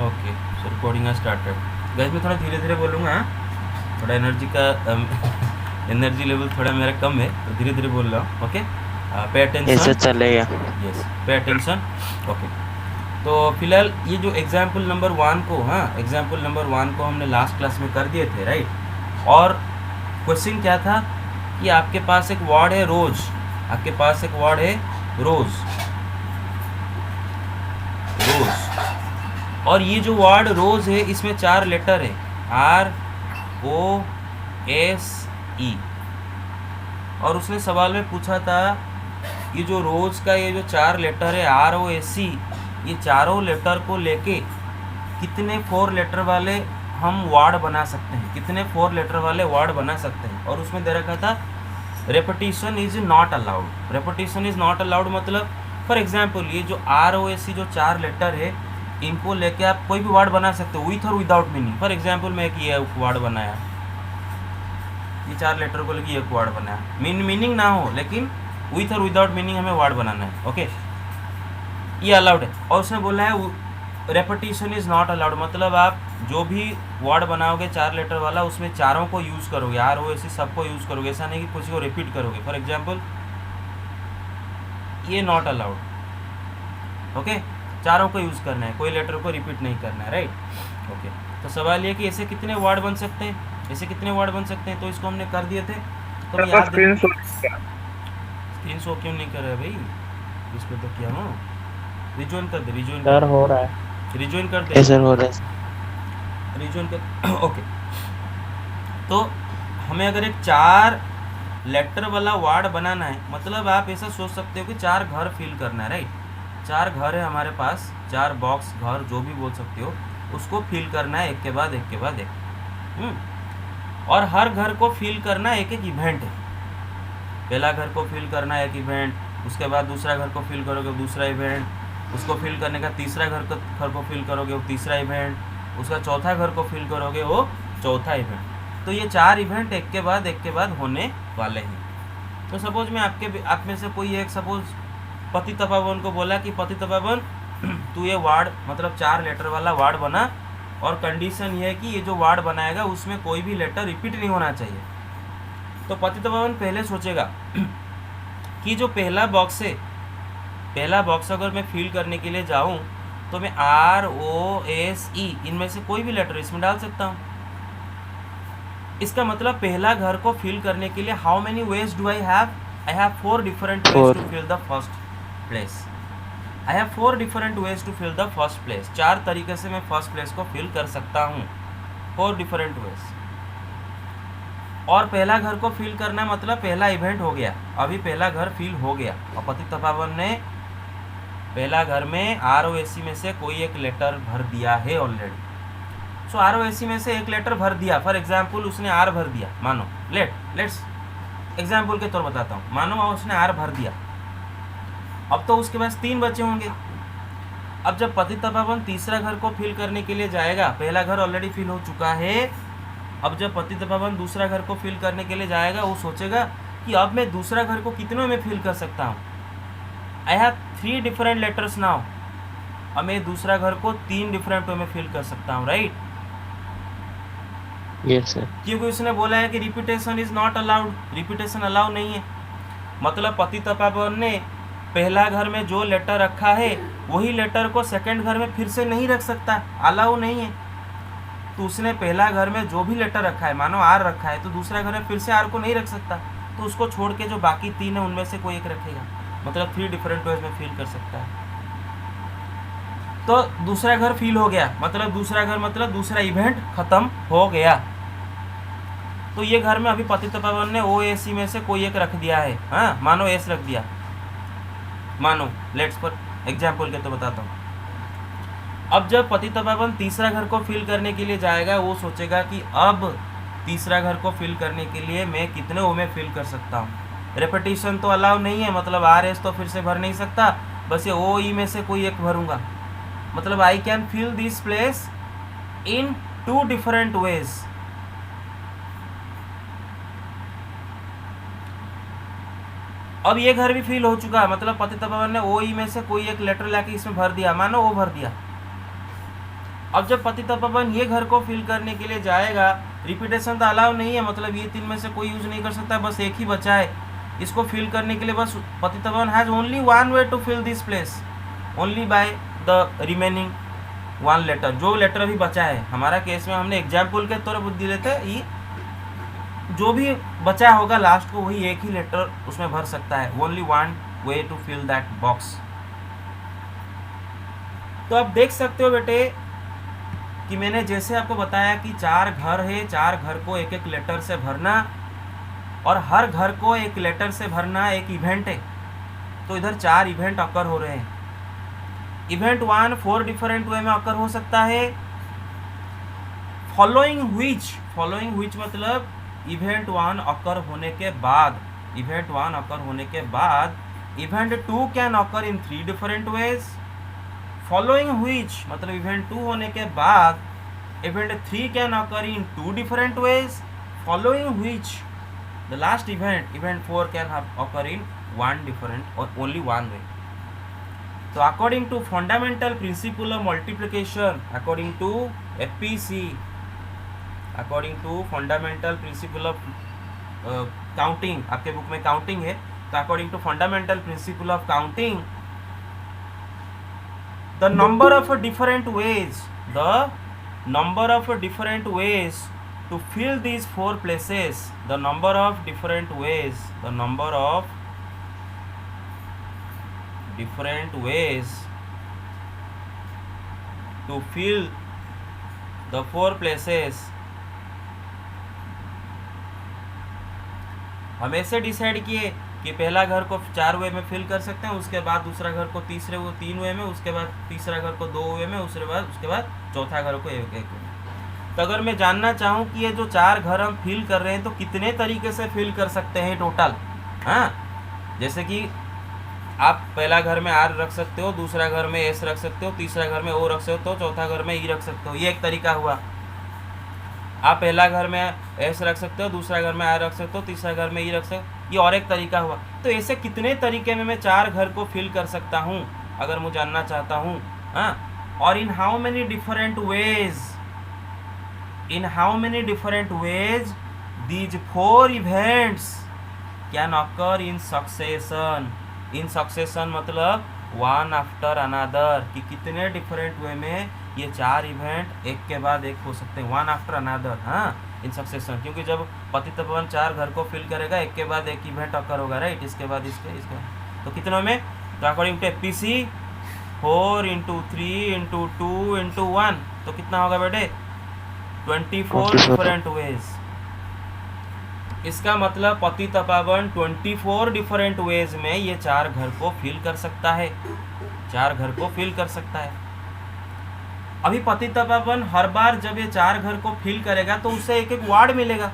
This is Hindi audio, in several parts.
ओके, सो रिकॉर्डिंग है स्टार्टेड। गैस मैं थोड़ा धीरे धीरे बोलूँगा, हाँ? थोड़ा एनर्जी का एनर्जी लेवल थोड़ा मेरा कम है, तो धीरे धीरे बोल रहा हूँ। ओके, पे ऐसा अटेंशन। चलेगा। Yes, pay attention. ओके, तो फिलहाल ये जो एग्जाम्पल नंबर वन को, हाँ, एग्जाम्पल नंबर वन को हमने लास्ट क्लास में कर दिए थे, राइट। और क्वेश्चन क्या था कि आपके पास एक वर्ड है रोज, आपके पास एक वर्ड है रोज, रोज। और ये जो वर्ड रोज है इसमें 4 लेटर है, आर ओ एस ई। और उसने सवाल में पूछा था ये जो रोज का ये जो 4 लेटर है आर ओ एस सी, ये चारों लेटर को लेके कितने 4 लेटर वाले हम वर्ड बना सकते हैं, कितने 4 लेटर वाले वर्ड बना सकते हैं। और उसमें दे रखा था repetition is not allowed. Repetition is not allowed मतलब फॉर एग्जाम्पल ये जो आर ओ एस सी जो 4 लेटर है इनको लेके आप कोई भी वर्ड बना सकते हो विथ और विदाउट मीनिंग। फॉर एग्जाम्पल मैं एक ये वर्ड बनाया, ये 4 लेटर को लेके एक वर्ड बनाया, मीनिंग ना हो लेकिन विथ और विदाउट मीनिंग हमें वर्ड बनाना है। ओके, ये अलाउड है। और उसने बोला है रेपिटेशन इज नॉट अलाउड मतलब आप जो भी वर्ड बनाओगे 4 लेटर वाला उसमें चारों को यूज़ करोगे, आर ओ एस सी सबको यूज़ करोगे, ऐसा नहीं कि किसी को रिपीट करोगे। फॉर एग्जाम्पल ये नॉट अलाउड। ओके, चारों को यूज़ करना है, कोई लेटर को रिपीट नहीं करना है, राइट। ओके, तो सवाल ये कि ऐसे कितने वर्ड बन सकते हैं, ऐसे कितने वर्ड बन सकते हैं। तो इसको हमने कर दिए थे, तो सर हम वो याद। Screen shot. स्क्रीन शो क्यों नहीं कर रहा है भाई, इस पर तो किया हूँ। रिज्वाइन कर दे, रिज्वाइन कर सर दे, हो रहा है। रिज्वाइन कर दे, ये सर हो रहा है। रिज्वाइन कर। ओके, तो हमें अगर एक 4 लेटर वाला वर्ड बनाना है मतलब आप ऐसा सोच सकते हो कि 4 घर फिल करना है, राइट। 4 घर है हमारे पास, 4 बॉक्स घर जो भी बोल सकते हो, उसको फिल करना है एक के बाद एक के बाद एक। और हर घर को फिल करना एक एक इवेंट है। पहला घर को फिल करना है एक इवेंट, उसके बाद दूसरा घर को फिल करोगे दूसरा इवेंट, उसको फिल करने का तीसरा घर को फिल करोगे वो तीसरा इवेंट, उसका चौथा घर को फिल करोगे वो चौथा इवेंट। तो ये 4 इवेंट एक के बाद होने वाले हैं। तो सपोज मैं आप में से कोई एक सपोज पति तपावन को बोला कि पति तपावन तू ये वर्ड मतलब 4 लेटर वाला वर्ड बना, और कंडीशन ये है कि ये जो वर्ड बनाएगा उसमें कोई भी लेटर रिपीट नहीं होना चाहिए। तो पति तपावन पहले सोचेगा कि जो पहला बॉक्स है, पहला बॉक्स अगर मैं फिल करने के लिए जाऊं तो मैं आर ओ एस ई इनमें से कोई भी लेटर इसमें डाल सकता हूं। इसका मतलब पहला घर को फिल करने के लिए how many ways do I have, I have 4 different ways to 4। Fill the first place. I have 4 different ways to fill the first place. 4 तरीके से मैं फर्स्ट प्लेस को फिल कर सकता हूँ, 4 डिफरेंट वेज। और पहला घर को फिल करना मतलब पहला इवेंट हो गया, अभी पहला घर फिल हो गया और पति तपावन ने पहला घर में आर ओ एस सी में से कोई एक लेटर भर दिया है ऑलरेडी। सो आर ओ एस सी में से एक लेटर भर दिया, फॉर एग्जाम्पल उसने आर भर दिया, मानो लेट्स एग्जाम्पल के तौर बताता हूँ, मानो उसने आर भर दिया। अब तो उसके पास 3 बचे होंगे। अब जब पति तपावन तीसरा घर को फिल करने के लिए जाएगा, पहला घर ऑलरेडी फिल हो चुका है, अब जब पति तपावन दूसरा घर को फिल करने के लिए जाएगा वो सोचेगा कि अब मैं दूसरा घर को कितनों में फिल कर सकता हूँ। I have 3 different letters now, अब मैं दूसरा घर को 3 डिफरेंट वे में फिल कर सकता हूँ, राइट। Yes sir. क्योंकि उसने बोला है कि repetition is not allowed, repetition allow नहीं है। मतलब पति तपावन ने पहला घर में जो लेटर रखा है वही लेटर को सेकंड घर में फिर से नहीं रख सकता, अलाउ नहीं है। तो उसने पहला घर में जो भी लेटर रखा है, मानो आर रखा है, तो दूसरा घर में फिर से आर को नहीं रख सकता, तो उसको छोड़ के जो बाकी 3 है उनमें से कोई एक रखेगा, मतलब 3 डिफरेंट वेज में फिल कर सकता है। तो दूसरा घर फिल हो गया मतलब दूसरा घर मतलब दूसरा इवेंट खत्म हो गया। तो ये घर में अभी पति तपावन ने ओ ए सी में से कोई एक रख दिया है, हाँ, मानो एस रख दिया, मानो लेट्स पर एग्जाम्पल के तो बताता हूँ। अब जब पति तपावन तीसरा घर को फिल करने के लिए जाएगा वो सोचेगा कि अब तीसरा घर को फिल करने के लिए मैं कितने ओ में फिल कर सकता हूँ। रेपिटेशन तो अलाउ नहीं है, मतलब आर एस तो फिर से भर नहीं सकता, बस ये ओ ई में से कोई एक भरूंगा। मतलब I can fill this place in 2 different ways. अब ये घर भी फिल हो चुका है, मतलब पति तपावन ने ओ ई में से कोई एक लेटर लाके इसमें भर दिया, मानो वो भर दिया। अब जब पतितपावन ये घर को फिल करने के लिए जाएगा, रिपीटेशन तो अलाउ नहीं है, मतलब ये 3 में से कोई यूज नहीं कर सकता, बस एक ही बचा है। इसको फिल करने के लिए बस Patitpavan has only one way to fill this place, only by the remaining one letter. जो लेटर अभी बचा है, हमारा केस में हमने एग्जाम्पल के तौर पर दिए थे, ये जो भी बचा होगा लास्ट को वही एक ही लेटर उसमें भर सकता है, only one way to fill that box. तो आप देख सकते हो बेटे कि मैंने जैसे आपको बताया कि 4 घर है, 4 घर को एक एक लेटर से भरना, और हर घर को एक लेटर से भरना एक इवेंट है। तो इधर 4 इवेंट अकर हो रहे हैं। इवेंट 1 4 डिफरेंट वे में अकर हो सकता है। फॉलोइंग विच मतलब इवेंट 1 अकर होने के बाद, इवेंट 1 अकर होने के बाद event 2 can occur in 3 different ways. Following which मतलब इवेंट 2 होने के बाद event 3 can occur in 2 different ways. Following which the last event, event 4 can occur in 1 different और ओनली 1 वे। तो according to fundamental principle of multiplication, according to APC, according to fundamental principle of counting, आपके बुक में काउंटिंग है, तो according to fundamental principle of counting, the number of different ways to fill these 4 places, the number of different ways to fill the 4 places हम ऐसे डिसाइड किए कि पहला घर को 4 वे में फिल कर सकते हैं, उसके बाद दूसरा घर को 3 वे में, उसके बाद तीसरा घर को 2 वे में, उसके बाद चौथा घर को 1 वे में। तो अगर मैं जानना चाहूँ कि ये जो 4 घर हम फिल कर रहे हैं तो कितने तरीके से फिल कर सकते हैं टोटल, हाँ, जैसे कि आप पहला घर में आर रख सकते हो, दूसरा घर में एस रख सकते हो, तीसरा घर में ओ रख सकते हो, चौथा घर में ई रख सकते हो, ये एक तरीका हुआ। आप पहला घर में एस रख सकते हो, दूसरा घर में आर रख सकते हो, तीसरा घर में ई रख सकते हो, ये और एक तरीका हुआ। तो ऐसे कितने तरीके में मैं 4 घर को फिल कर सकता हूँ अगर मैं जानना चाहता हूँ, हाँ। और इन how many different ways these 4 events can occur in succession. In succession मतलब वन आफ्टर अनदर, कि कितने डिफरेंट वे में ये 4 इवेंट एक के बाद एक हो सकते हैं, वन आफ्टर अनदर, हाँ, इन सक्सेशन। क्योंकि जब पतितपावन 4 घर को फिल करेगा एक के बाद एक इवेंट अकर होगा, राइट, इसके बाद इसके तो कितनों में, तो अकॉर्डिंग टू एपीसी 4 × 3 × 2 × 1, तो कितना होगा बेटे 24 डिफरेंट वेज। इसका मतलब पतितपावन 24 डिफरेंट वेज में ये 4 घर को फिल कर सकता है, 4 घर को फिल कर सकता है। अभी पतितपावन हर बार जब ये 4 घर को फिल करेगा तो उसे एक एक वार्ड मिलेगा।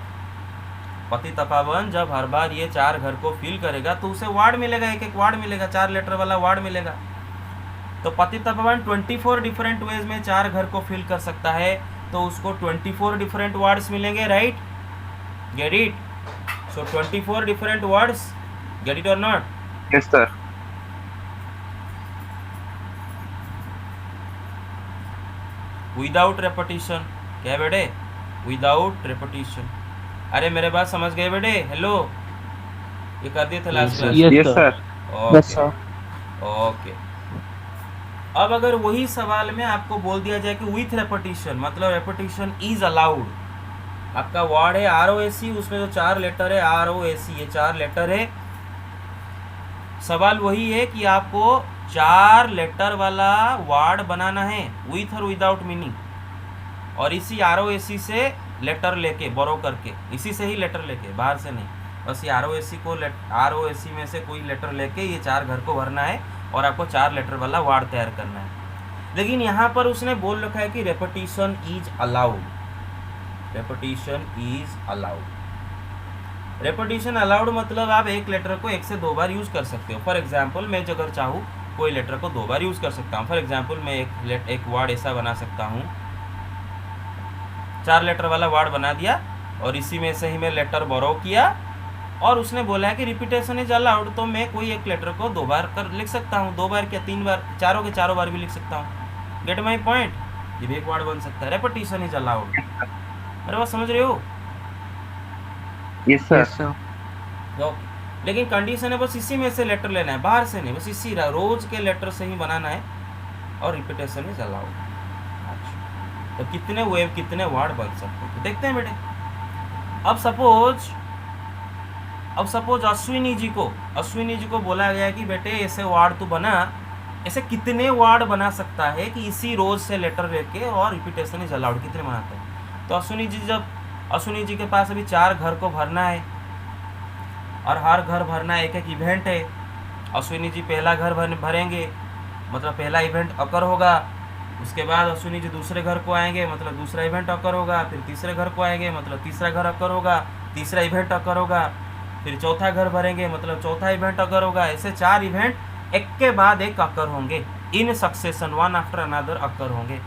पतितपावन जब हर बार ये 4 घर को फिल करेगा तो उसे वार्ड मिलेगा, एक एक वार्ड मिलेगा, 4 लेटर वाला वार्ड मिलेगा। तो पतितपावन 24 डिफरेंट वेज में 4 घर को फिल कर सकता है, तो उसको 24 डिफरेंट वार्ड्स मिलेंगे, right, get it. So 24 different words, get it और not? Yes sir. Without repetition, क्या बेटे, विदाउट रेपिटेशन। अरे मेरे बात समझ गए बेटे? हेलो, ये कर दिए थे last class? Yes sir. Okay. अब अगर वही सवाल में आपको बोल दिया जाए कि विथ रेपिटेशन, मतलब रेपिटेशन इज अलाउड, आपका वर्ड है ROAC, उसमें जो 4 लेटर है ROAC, ये 4 लेटर है। सवाल वही है कि आपको 4 लेटर वाला वर्ड बनाना है, विथ और विदाउट मीनिंग, और इसी ROAC से लेटर लेके, बोरो करके, इसी से ही लेटर लेके, बाहर से नहीं, बस ये ROAC में से कोई लेटर लेके ये 4 घर को भरना है और आपको 4 लेटर वाला वर्ड तैयार करना है। लेकिन यहाँ पर उसने बोल रखा है कि repetition is allowed, repetition is allowed. Repetition allowed मतलब आप एक लेटर को 1 से 2 बार यूज कर सकते हो। फॉर एग्जाम्पल मैं अगर चाहूँ कोई लेटर को 2 बार यूज कर सकता हूँ। फॉर एग्जाम्पल मैं एक वर्ड ऐसा बना सकता हूँ, 4 लेटर वाला वर्ड बना दिया और इसी में से ही मैं लेटर बोरो किया, और उसने बोला है कि रिपीटेशन इज अलाउड, तो मैं कोई एक लेटर को 2 बार कर लिख सकता हूँ, 2 बार क्या 3 बार, चारों के चारों बार भी लिख सकता हूँ। Gate my point? ये भी एक वर्ड बन सकता है। Repetition is allowed. मेरे बात समझ रहे हो? Yes sir. Yes sir. Okay, लेकिन कंडीशन है बस इसी में से लेटर लेना है, बाहर से नहीं, बस इसी रोज के लेटर से ही बनाना है, और रिपीटेशन इज अलाउड। अच्छा, तो कितने वेव कितने वर्ड बन सकते हैं तो देखते हैं बेटे। अब सपोज अश्विनी जी को बोला गया कि बेटे ऐसे वर्ड तो बना, ऐसे कितने वर्ड बना सकता है कि इसी रोज से लेटर लेके और रिपीटेशन इज अलाउड, कितने बनाते हैं। तो अश्विनी जी के पास अभी 4 घर को भरना है, और हर घर भरना एक एक इवेंट है। अश्विनी जी पहला घर भरेंगे, मतलब पहला इवेंट अकर होगा। उसके बाद अश्विनी जी दूसरे घर को आएंगे, मतलब दूसरा इवेंट अकर होगा। फिर तीसरे घर को आएंगे, मतलब तीसरा घर अकर होगा, तीसरा इवेंट अकर होगा। फिर चौथा घर भरेंगे, मतलब चौथा इवेंट अकर होगा। ऐसे 4 इवेंट एक के बाद एक अकर होंगे, in succession, one after another occur होंगे।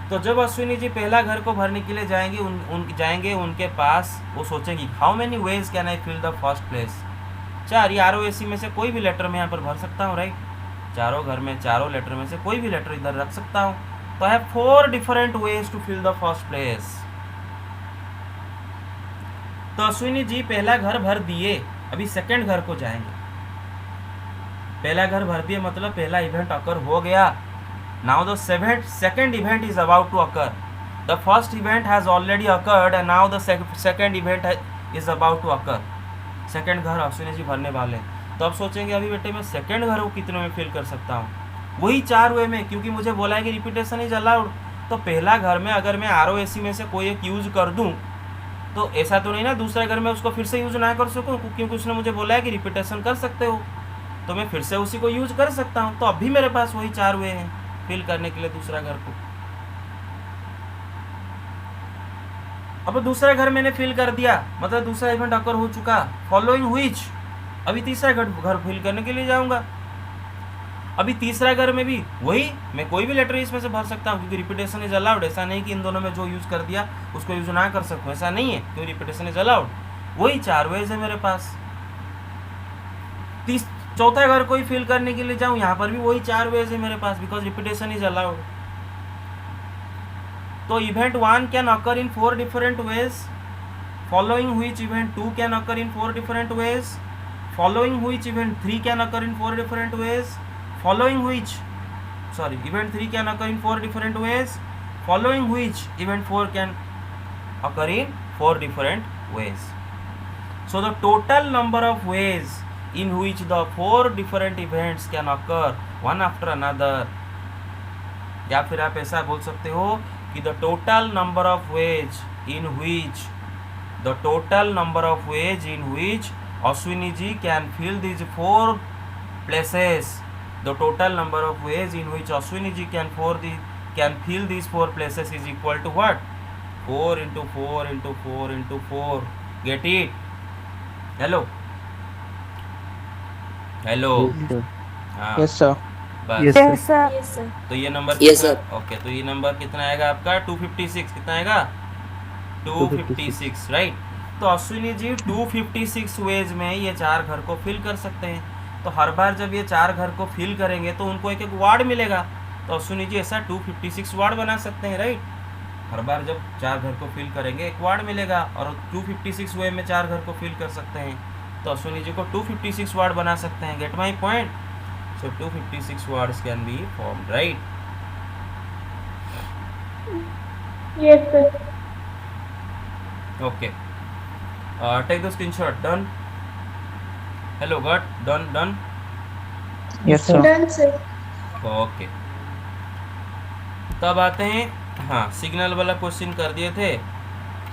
तो जब अश्विनी जी पहला घर को भरने के लिए जाएंगे, उनके पास वो सोचेंगे how many veg can I fill the first place. 4, ये ROAC में से कोई भी लेटर मैं यहाँ पर भर सकता हूँ, राइट। चारों घर में चारों लेटर में से कोई भी लेटर इधर रख सकता हूँ। तो I have 4 different ways to fill the first place. तो अश्विनी जी पहला घर भर दिए, अभी सेकंड घर को जाएंगे। पहला घर भर दिए मतलब पहला इवेंट अकर हो गया। Now the second event is about to occur. The first event has already occurred and now the second event is about to occur. Second घर अश्विनी जी भरने वाले हैं। तो अब सोचेंगे अभी बेटे मैं सेकंड घर को कितने में फिल कर सकता हूँ, वही 4 वे में, क्योंकि मुझे बोला है कि रिपीटेशन इज अलाउड। तो पहला घर में अगर मैं ROAC में से कोई एक यूज कर दूँ तो ऐसा तो नहीं ना दूसरे घर में उसको फिर से यूज ना कर सकूँ, क्योंकि उसने मुझे बोला है कि रिपीटेशन कर सकते हो, तो मैं फिर से उसी को यूज कर सकता हूँ। तो अभी मेरे पास वही 4 वे हैं फिल करने के लिए दूसरा घर को। अब दूसरा घर मैंने फिल कर दिया, मतलब दूसरा इवेंट अकर हो चुका। फॉलोइंग व्हिच, अभी तीसरा घर फिल करने के लिए जाऊंगा। अभी तीसरा घर में भी वही, मैं कोई भी लेटर इसमें से भर सकता हूँ, क्योंकि रिपीटेशन इज अलाउड। ऐसा नहीं कि इन दोनों में जो यूज कर दिया उसको यूज ना कर सकूँ, ऐसा नहीं है, क्योंकि रिपीटेशन इज अलाउड। वही 4 वेज है मेरे पास। चौथा घर कोई फिल करने के लिए जाऊँ, यहाँ पर भी वही 4 वेज है मेरे पास, बिकॉज रिपीटेशन इज अलाउड। तो event 1 can occur in 4 different ways, following which event 2 can occur in 4 different ways, following which event 3 can occur in 4 different veg, following which event 3 can occur in 4 different ways, following which event 4 can occur in 4 different ways. So the total number of ways in which the 4 different events can occur one after another, या फिर आप ऐसा बोल सकते हो कि the total number of ways in which Ashwini ji can fill these 4 places. The total number of ways in which Ashwini ji can fill these 4 places is equal to what? 4 into 4 into 4 into 4. Get it? Hello? हाँ, यस सर। बस। Yes sir. तो ये नंबर Yes, कितना? sir. ओके, तो ये नंबर कितना आएगा आपका? 256। कितना आएगा? 256, राइट। तो अश्विनी जी 256 वेज में ये 4 घर को फिल कर सकते हैं। तो हर बार जब ये 4 घर को फिल करेंगे तो उनको एक एक वार्ड मिलेगा। तो अश्विनी जी ऐसा 256 वार्ड बना सकते हैं, राइट। हर बार जब 4 घर को फिल करेंगे एक वार्ड मिलेगा, और 256 वे में 4 घर को फिल कर सकते हैं। तो अश्विनी जी को 256 वार्ड बना सकते हैं। Gate my point? So 256 words can be formed, right. Yes, sir. Okay. Take the screenshot. Done. Hello, got done. Yes sir. Done, sir. Okay, तब आते हैं, हाँ, सिग्नल वाला क्वेश्चन कर दिए थे।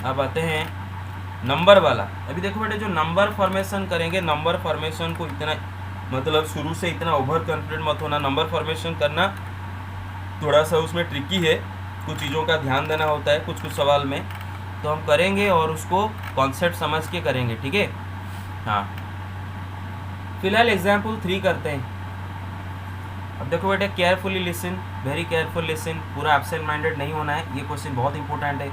अब आते हैं नंबर वाला। अभी देखो बेटे, जो नंबर फॉर्मेशन करेंगे, नंबर फॉर्मेशन को इतना, मतलब शुरू से इतना ओवर कॉन्फिडेंट मत होना। नंबर फॉर्मेशन करना थोड़ा सा उसमें ट्रिकी है, कुछ चीज़ों का ध्यान देना होता है कुछ सवाल में। तो हम करेंगे और उसको कॉन्सेप्ट समझ के करेंगे, ठीक है। हाँ, फिलहाल एग्जाम्पल 3 करते हैं। अब देखो बेटे, carefully listen, very careful listen, पूरा एब्सेंट माइंडेड नहीं होना है। ये क्वेश्चन बहुत इंपॉर्टेंट है।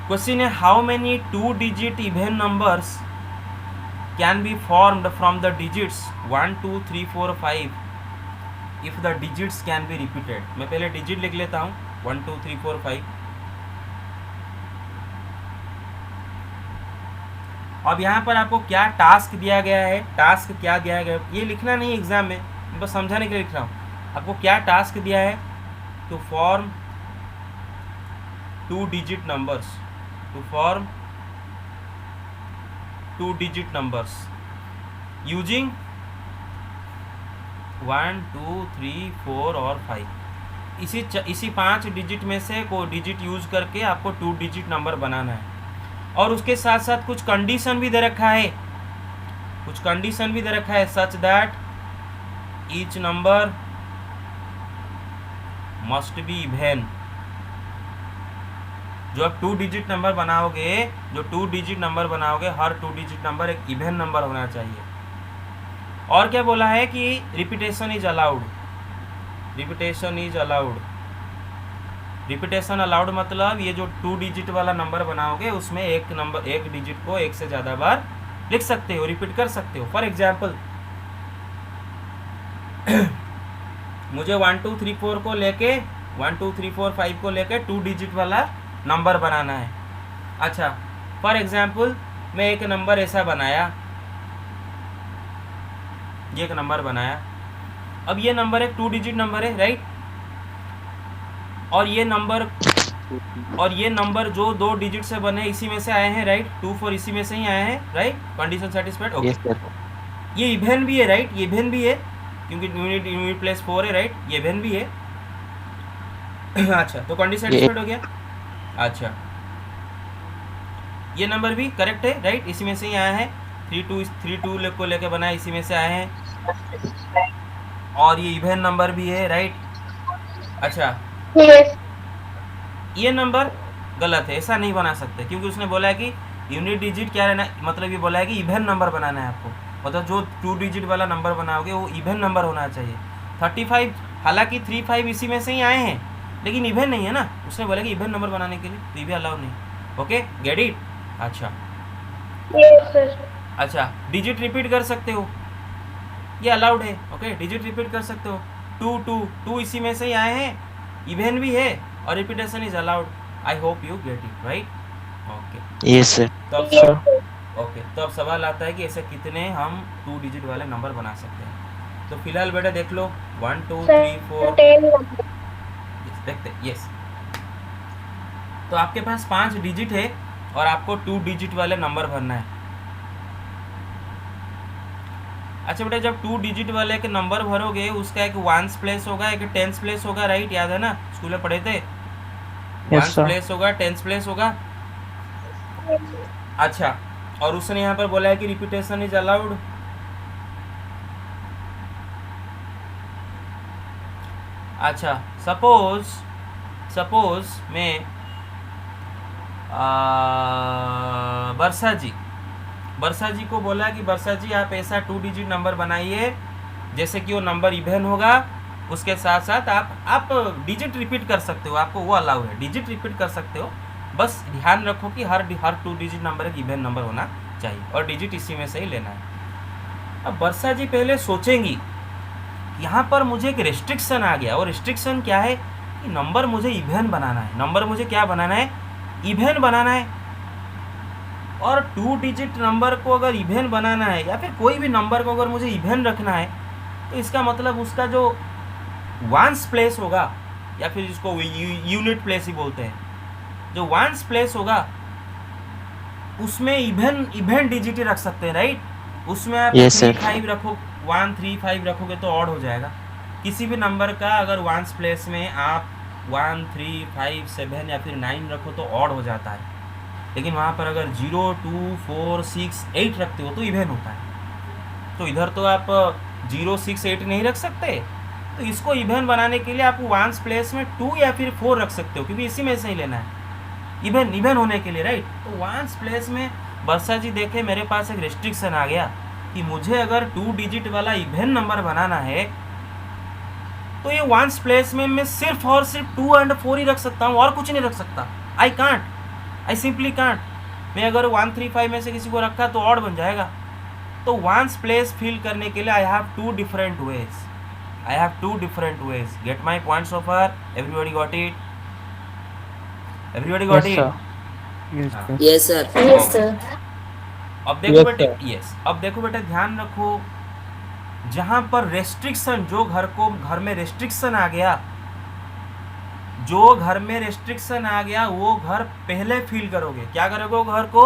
क्वेश्चन है, how many 2 digit even numbers can be formed from the digits 1 2 3 4 5 if the digits can be repeated. मैं पहले डिजिट लिख लेता हूँ 1 2 3 4 5। अब यहाँ पर आपको क्या टास्क दिया गया है, टास्क क्या दिया गया है ये लिखना नहीं एग्जाम में, मैं बस समझाने के लिए लिख रहा हूँ। आपको क्या टास्क दिया है, to form 2 digit numbers, to form 2 digit numbers using 1 2 3 4 और 5। इसी 5 डिजिट में से कोई डिजिट यूज करके आपको 2 डिजिट नंबर बनाना है। और उसके साथ साथ कुछ कंडीशन भी दे रखा है, कुछ कंडीशन भी दे रखा है, such that each number must be even. जो आप 2 डिजिट नंबर बनाओगे, जो 2 डिजिट नंबर बनाओगे, हर 2 डिजिट नंबर एक इवन नंबर होना चाहिए। और क्या बोला है कि repetition is allowed, repetition is allowed. Repetition allowed मतलब ये जो 2 डिजिट वाला नंबर बनाओगे उसमें एक नंबर, एक डिजिट को एक से ज़्यादा बार लिख सकते हो, रिपीट कर सकते हो। फॉर एग्जाम्पल मुझे 1 2 3 4 को लेके 1 2 3 4 5 को लेके 2 डिजिट वाला नंबर बनाना है। अच्छा, फॉर एग्जाम्पल मैं एक नंबर ऐसा बनाया, ये एक नंबर बनाया। अब ये नंबर एक 2 डिजिट नंबर है, राइट। और ये नंबर जो 2 डिजिट से बने इसी में से आए हैं, राइट। 2 4 इसी में से ही आए हैं, right. Condition satisfied, okay. Yes sir. ये इवन भी है, राइट, ये इवन भी है क्योंकि यूनिट प्लेस 4 है, राइट, ये इवन भी है। अच्छा, तो कंडीशन सेटिस्फाइड हो गया। अच्छा, ये नंबर भी करेक्ट है, राइट, इसी में से ही आया है। 3 2 को लेके बना है, इसी में से आए हैं। और ये इवन नंबर भी है, राइट। अच्छा, Yes. ये नंबर गलत है, ऐसा नहीं बना सकते क्योंकि उसने बोला है कि यूनिट डिजिट क्या रहना, मतलब ये बोला है कि इवन नंबर बनाना है आपको, मतलब जो 2 डिजिट वाला नंबर बनाओगे वो इवन नंबर होना चाहिए। 35, हालांकि 3 5 इसी में से ही आए हैं लेकिन इवन नहीं है ना, उसने बोला कि इवन नंबर बनाने के लिए, तो ये भी अलाउ नहीं। Okay, gate it. अच्छा Yes, sir. अच्छा, डिजिट रिपीट कर सकते हो, ये अलाउड है। ओके, डिजिट रिपीट कर सकते हो। 2 2 2 इसी में से ही आए हैं, इवन भी है और repetition is allowed. I hope you get it, right. Okay, yes sir. तो अब Yes, sir. ओके, तो अब सवाल आता है कि ऐसे कितने हम 2 डिजिट वाले नंबर बना सकते हैं। तो फिलहाल बेटा देख लो 1 2 Sir, 3 4, 10 number. देखते, यस। तो आपके पास 5 डिजिट है और आपको 2 डिजिट वाले नंबर भरना है। अच्छा बेटा, जब 2 डिजिट वाले के नंबर भरोगे उसका एक 1s प्लेस होगा, एक 10s प्लेस होगा, राइट, याद है ना, स्कूल में पढ़े थे। 1s sir. प्लेस होगा, 10s प्लेस होगा। अच्छा, और उसने यहाँ पर बोला है कि रिपीटेशन इज अलाउड। अच्छा, सपोज मैं वर्षा जी को बोला कि वर्षा जी आप ऐसा 2 डिजिट नंबर बनाइए जैसे कि वो नंबर इवन होगा, उसके साथ साथ आप डिजिट रिपीट कर सकते हो, आपको वो अलाउ है, डिजिट रिपीट कर सकते हो। बस ध्यान रखो कि हर 2 डिजिट नंबर एक इवन नंबर होना चाहिए और डिजिट इसी में से ही लेना है। अब वर्षा जी पहले सोचेंगी, यहाँ पर मुझे एक रिस्ट्रिक्शन आ गया, और रिस्ट्रिक्शन क्या है कि नंबर मुझे इवन बनाना है, नंबर मुझे क्या बनाना है, इवन बनाना है। और 2 डिजिट नंबर को अगर इवन बनाना है या फिर कोई भी नंबर को अगर मुझे इवन रखना है तो इसका मतलब उसका जो 1s प्लेस होगा या फिर जिसको यूनिट प्लेस ही बोलते हैं, जो 1s प्लेस होगा उसमें इवन डिजिट ही रख सकते हैं, राइट। उसमें आप Yes, sir. 3 5 रखो, 1 3 5 रखोगे तो ऑड हो जाएगा। किसी भी नंबर का अगर 1s प्लेस में आप 1 3 5 7 या फिर 9 रखो तो ऑड हो जाता है, लेकिन वहाँ पर अगर 0 2 4 6 8 रखते हो तो इवन होता है। तो इधर तो आप 0 6 8 नहीं रख सकते, तो इसको इवन बनाने के लिए आप 1s प्लेस में 2 या फिर 4 रख सकते हो क्योंकि इसी में से ही लेना है इवन होने के लिए, राइट। तो 1s प्लेस में वर्षा जी देखे मेरे पास एक रिस्ट्रिक्शन आ गया कि मुझे अगर 2 डिजिट वाला इवन नंबर बनाना है तो ये 1s प्लेस में मैं सिर्फ और सिर्फ 2 और 4 ही रख सकता हूँ और कुछ नहीं रख सकता। I simply can't. मैं अगर 1 3 5 में से किसी को रखा तो ऑड बन जाएगा। तो 1s प्लेस फिल करने के लिए I have 2 different veg. I have two different ways. Get my point so far? Everybody got it? Everybody got Yes, it? sir. Yes, हाँ. sir. Yes, sir. Yes, sir. अब देखो Yes, बेटे, sir. यस, अब देखो बेटे, ध्यान रखो, जहां पर रेस्ट्रिक्शन, जो घर में रेस्ट्रिक्शन आ गया, जो घर में रेस्ट्रिक्शन आ गया वो घर पहले फिल करोगे। क्या करोगे? वो घर को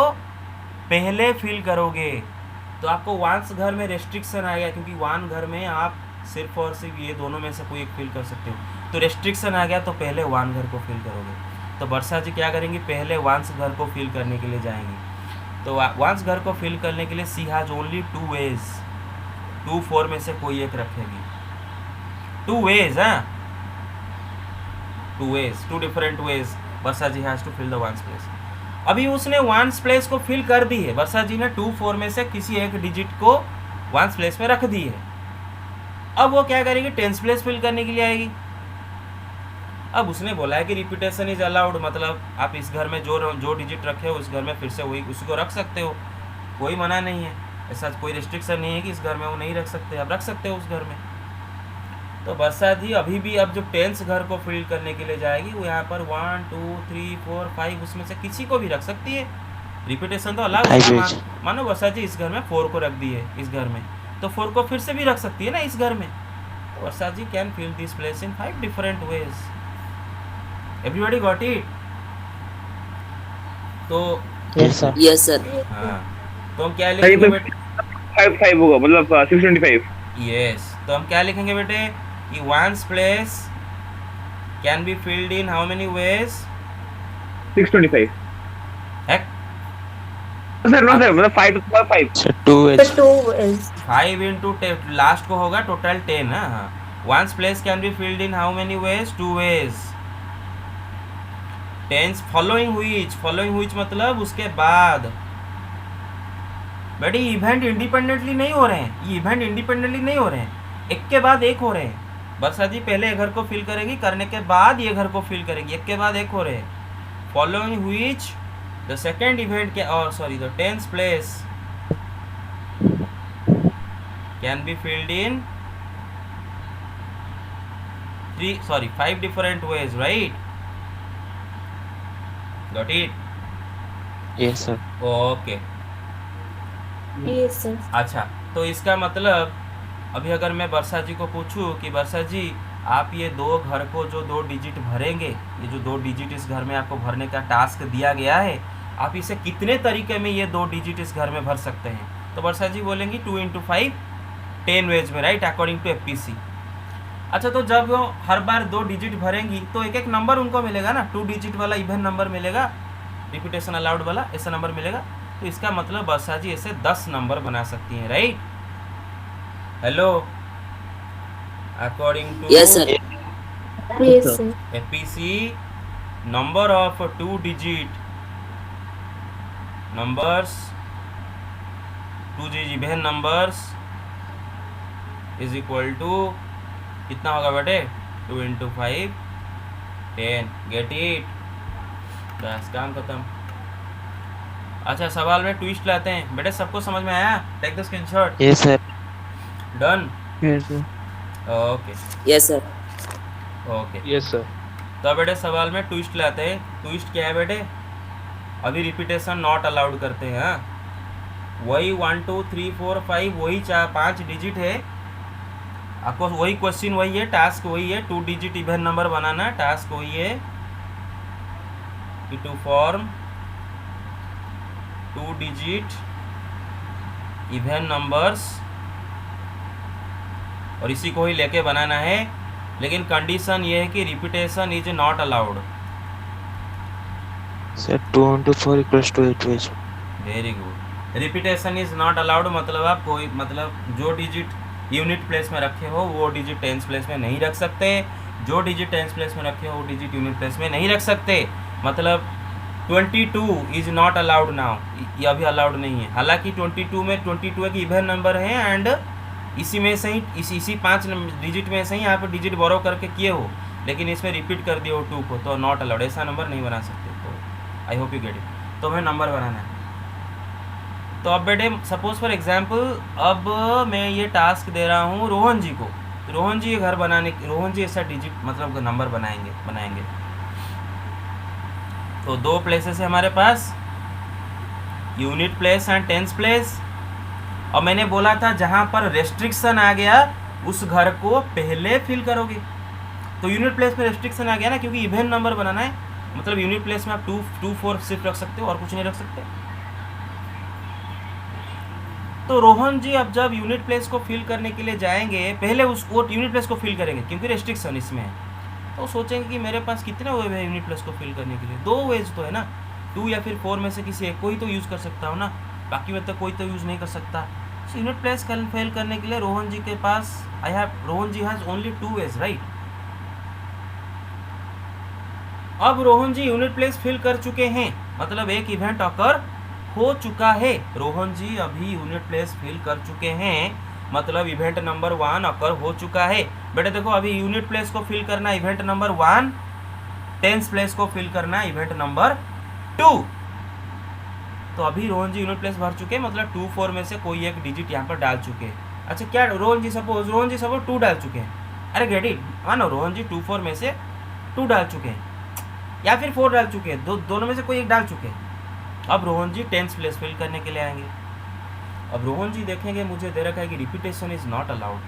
पहले फिल करोगे। तो आपको वांस घर में रेस्ट्रिक्शन आ गया, क्योंकि वान घर में आप सिर्फ और सिर्फ ये दोनों में से कोई एक फिल कर सकते हो। तो रेस्ट्रिक्शन आ गया तो पहले वान घर को फिल करोगे। तो वर्षा जी क्या करेंगी? पहले वांस घर को फिल करने के लिए जाएंगी। तो वांस घर को फिल करने के लिए सी हैज ओनली 2 वेज, 2 4 में से कोई एक रखेगी। 2 वेज, हाँ, 2 ways, 2 different ways Varsha ji has to fill the ones place. अभी उसने वांस प्लेस को फिल कर दी है, वर्षा जी ने 2 4 में से किसी एक डिजिट को वांस प्लेस में रख दी है। अब वो क्या करेगी? टेंस प्लेस फिल करने के लिए आएगी। अब उसने बोला है कि रिपीटेशन इज अलाउड, मतलब आप इस घर में जो डिजिट रखे हो उस घर में फिर से वही उसी को रख सकते हो, कोई मना नहीं है, ऐसा कोई रिस्ट्रिक्शन नहीं है कि इस घर में वो नहीं रख सकते, आप रख सकते हो उस घर में। तो वर्षा जी अभी भी अब जो टेंस घर को फिल करने के लिए जाएगी वो यहाँ पर 1 2 3 4 5 उसमें से किसी को भी रख सकती है। रिपीटेशन तो अलाउड है। मानो वर्षा जी इस घर में 4 को रख दी है इस घर में, तो 4 को फिर से भी रख सकती है ना इस घर में। तो Varsha ji can fill this place in 5 different ways. Everybody got it? तो Yes, sir. Yes, sir. हाँ, तो हम क्या लिखेंगे बेटे? 5 होगा, मतलब 625। यस, तो हम क्या लिखेंगे बेटे कि ones place can be filled in how many ways? 625 हेक, सर, नो सर, मतलब 5 to 5। Sir, 2 The is 2 is 5 into 10, last को होगा टोटल 10। हाँ, ones place can be filled in how many ways? 2 ways. Tens following which मतलब उसके बाद। बेटी इवेंट इंडिपेंडेंटली नहीं हो रहे हैं, ये इवेंट इंडिपेंडेंटली नहीं हो रहे हैं, एक के बाद एक हो रहे हैं। वर्षा जी पहले ये घर को फिल करेगी, करने के बाद ये घर को फिल करेगी, एक के बाद एक हो रहे हैं। Following which the second event के और sorry the tens place can be filled in 5 different ways, right? Got it? yes, sir. Okay. yes, sir. अच्छा, तो इसका मतलब अभी अगर मैं वर्षा जी को पूछूं कि वर्षा जी आप ये 2 घर को जो 2 डिजिट भरेंगे, ये जो 2 डिजिट इस घर में आपको भरने का टास्क दिया गया है, आप इसे कितने तरीके में ये 2 डिजिट इस घर में भर सकते हैं? तो वर्षा जी बोलेंगी 2 into 5 10 वेज में, राइट, अकॉर्डिंग टू एफपीसी। अच्छा, तो जब वो हर बार 2 डिजिट भरेंगी तो एक एक नंबर उनको मिलेगा ना, 2 डिजिट वाला इवन नंबर मिलेगा, रिपीटेशन अलाउड वाला ऐसा नंबर मिलेगा। तो इसका मतलब वर्षा जी ऐसे 10 नंबर बना सकती हैं, right? Hello, according to Yes, sir. Yes, sir. FPC, number of 2 digit numbers, 2 digit even numbers is equal to कितना होगा बेटे? 2 into 5 10। Get it? बस काम खत्म। अच्छा, सवाल में ट्विस्ट लाते हैं बेटे, सबको समझ में आया? Take the screenshot. Yes, sir. Done? Yes, sir. Okay Yes, sir. Okay. Yes, sir. तो बेटे सवाल में ट्विस्ट लाते हैं। ट्विस्ट क्या है बेटे? अभी रिपीटेशन नॉट अलाउड करते हैं। हाँ, वही 1 2 3 4 5 वही 5 डिजिट है, आपको वही क्वेश्चन वही है, टास्क वही है, 2 डिजिट इवन नंबर बनाना, टास्क वही है कि to form 2 digit even numbers, और इसी को ही लेके बनाना है। लेकिन कंडीशन ये है कि repetition is not allowed. Sir, 2 into 4 equals to 8 ways. Very good. Repetition is not allowed मतलब आप कोई मतलब जो डिजिट यूनिट प्लेस में रखे हो वो डिजिट टेंस प्लेस में नहीं रख सकते, जो डिजिट टेंस प्लेस में रखे हो वो डिजिट यूनिट प्लेस में नहीं रख सकते। मतलब 22 इज नॉट अलाउड नाउ, ये अभी अलाउड नहीं है। हालांकि 22 में 22 एक इवन नंबर है एंड इसी में से ही इसी 5 डिजिट में से ही आप डिजिट बोरो करके किए हो, लेकिन इसमें रिपीट कर दिए हो 2 को, तो नॉट अलाउड, ऐसा नंबर नहीं बना सकते। तो आई होप यू गेट इट। तो हमें नंबर बनाना है। तो अब बेटे सपोज फॉर एग्जांपल अब मैं ये टास्क दे रहा हूँ रोहन जी को, रोहन जी ये घर रोहन जी ऐसा डिजिट मतलब नंबर बनाएंगे। तो दो प्लेसेस है हमारे पास, unit place and tens place. और मैंने बोला था जहाँ पर रेस्ट्रिक्शन आ गया उस घर को पहले फिल करोगे। तो यूनिट प्लेस में रेस्ट्रिक्शन आ गया ना, क्योंकि इवेंट नंबर बनाना है, मतलब यूनिट प्लेस में आप 2, 4 सिर्फ रख सकते हो और कुछ नहीं रख सकते। तो रोहन जी अब जब यूनिट प्लेस को फिल करने के लिए जाएंगे, पहले वो यूनिट प्लेस को फिल करेंगे क्योंकि रेस्ट्रिक्शन इसमें है। तो सोचेंगे कि मेरे पास कितने वे है यूनिट प्लेस को फिल करने के लिए, 2 वेज तो है ना, 2 या फिर 4 में से किसी एक को ही तो यूज़ कर सकता हूँ ना, बाकी में तो कोई तो यूज़ नहीं कर सकता। सो यूनिट प्लेस फिल करने के लिए रोहन जी के पास रोहन जी हैज़ ओनली 2 वेज, राइट। अब रोहन जी यूनिट प्लेस फिल कर चुके हैं, मतलब एक इवेंट अकर हो चुका है। रोहन जी अभी यूनिट प्लेस फिल कर चुके हैं, मतलब इवेंट नंबर 1 अकर हो चुका है। बेटे देखो, अभी यूनिट प्लेस को फिल करना इवेंट नंबर 1, टेंस प्लेस को फिल करना इवेंट नंबर 2। तो अभी रोहन जी यूनिट प्लेस भर चुके हैं, मतलब 2, 4 में से कोई एक डिजिट यहाँ पर डाल चुके हैं। अच्छा, क्या रोहन जी सपोज 2 डाल चुके हैं, अरे गेट इट, मानो रोहन जी 2, 4 में से 2 डाल चुके हैं या फिर 4 डाल चुके हैं, दोनों में से कोई एक डाल चुके हैं। अब रोहन जी टेंस प्लेस फिल करने के लिए आएंगे। अब रोहन जी देखेंगे मुझे दे रखा है कि रिपीटेशन इज़ नॉट अलाउड,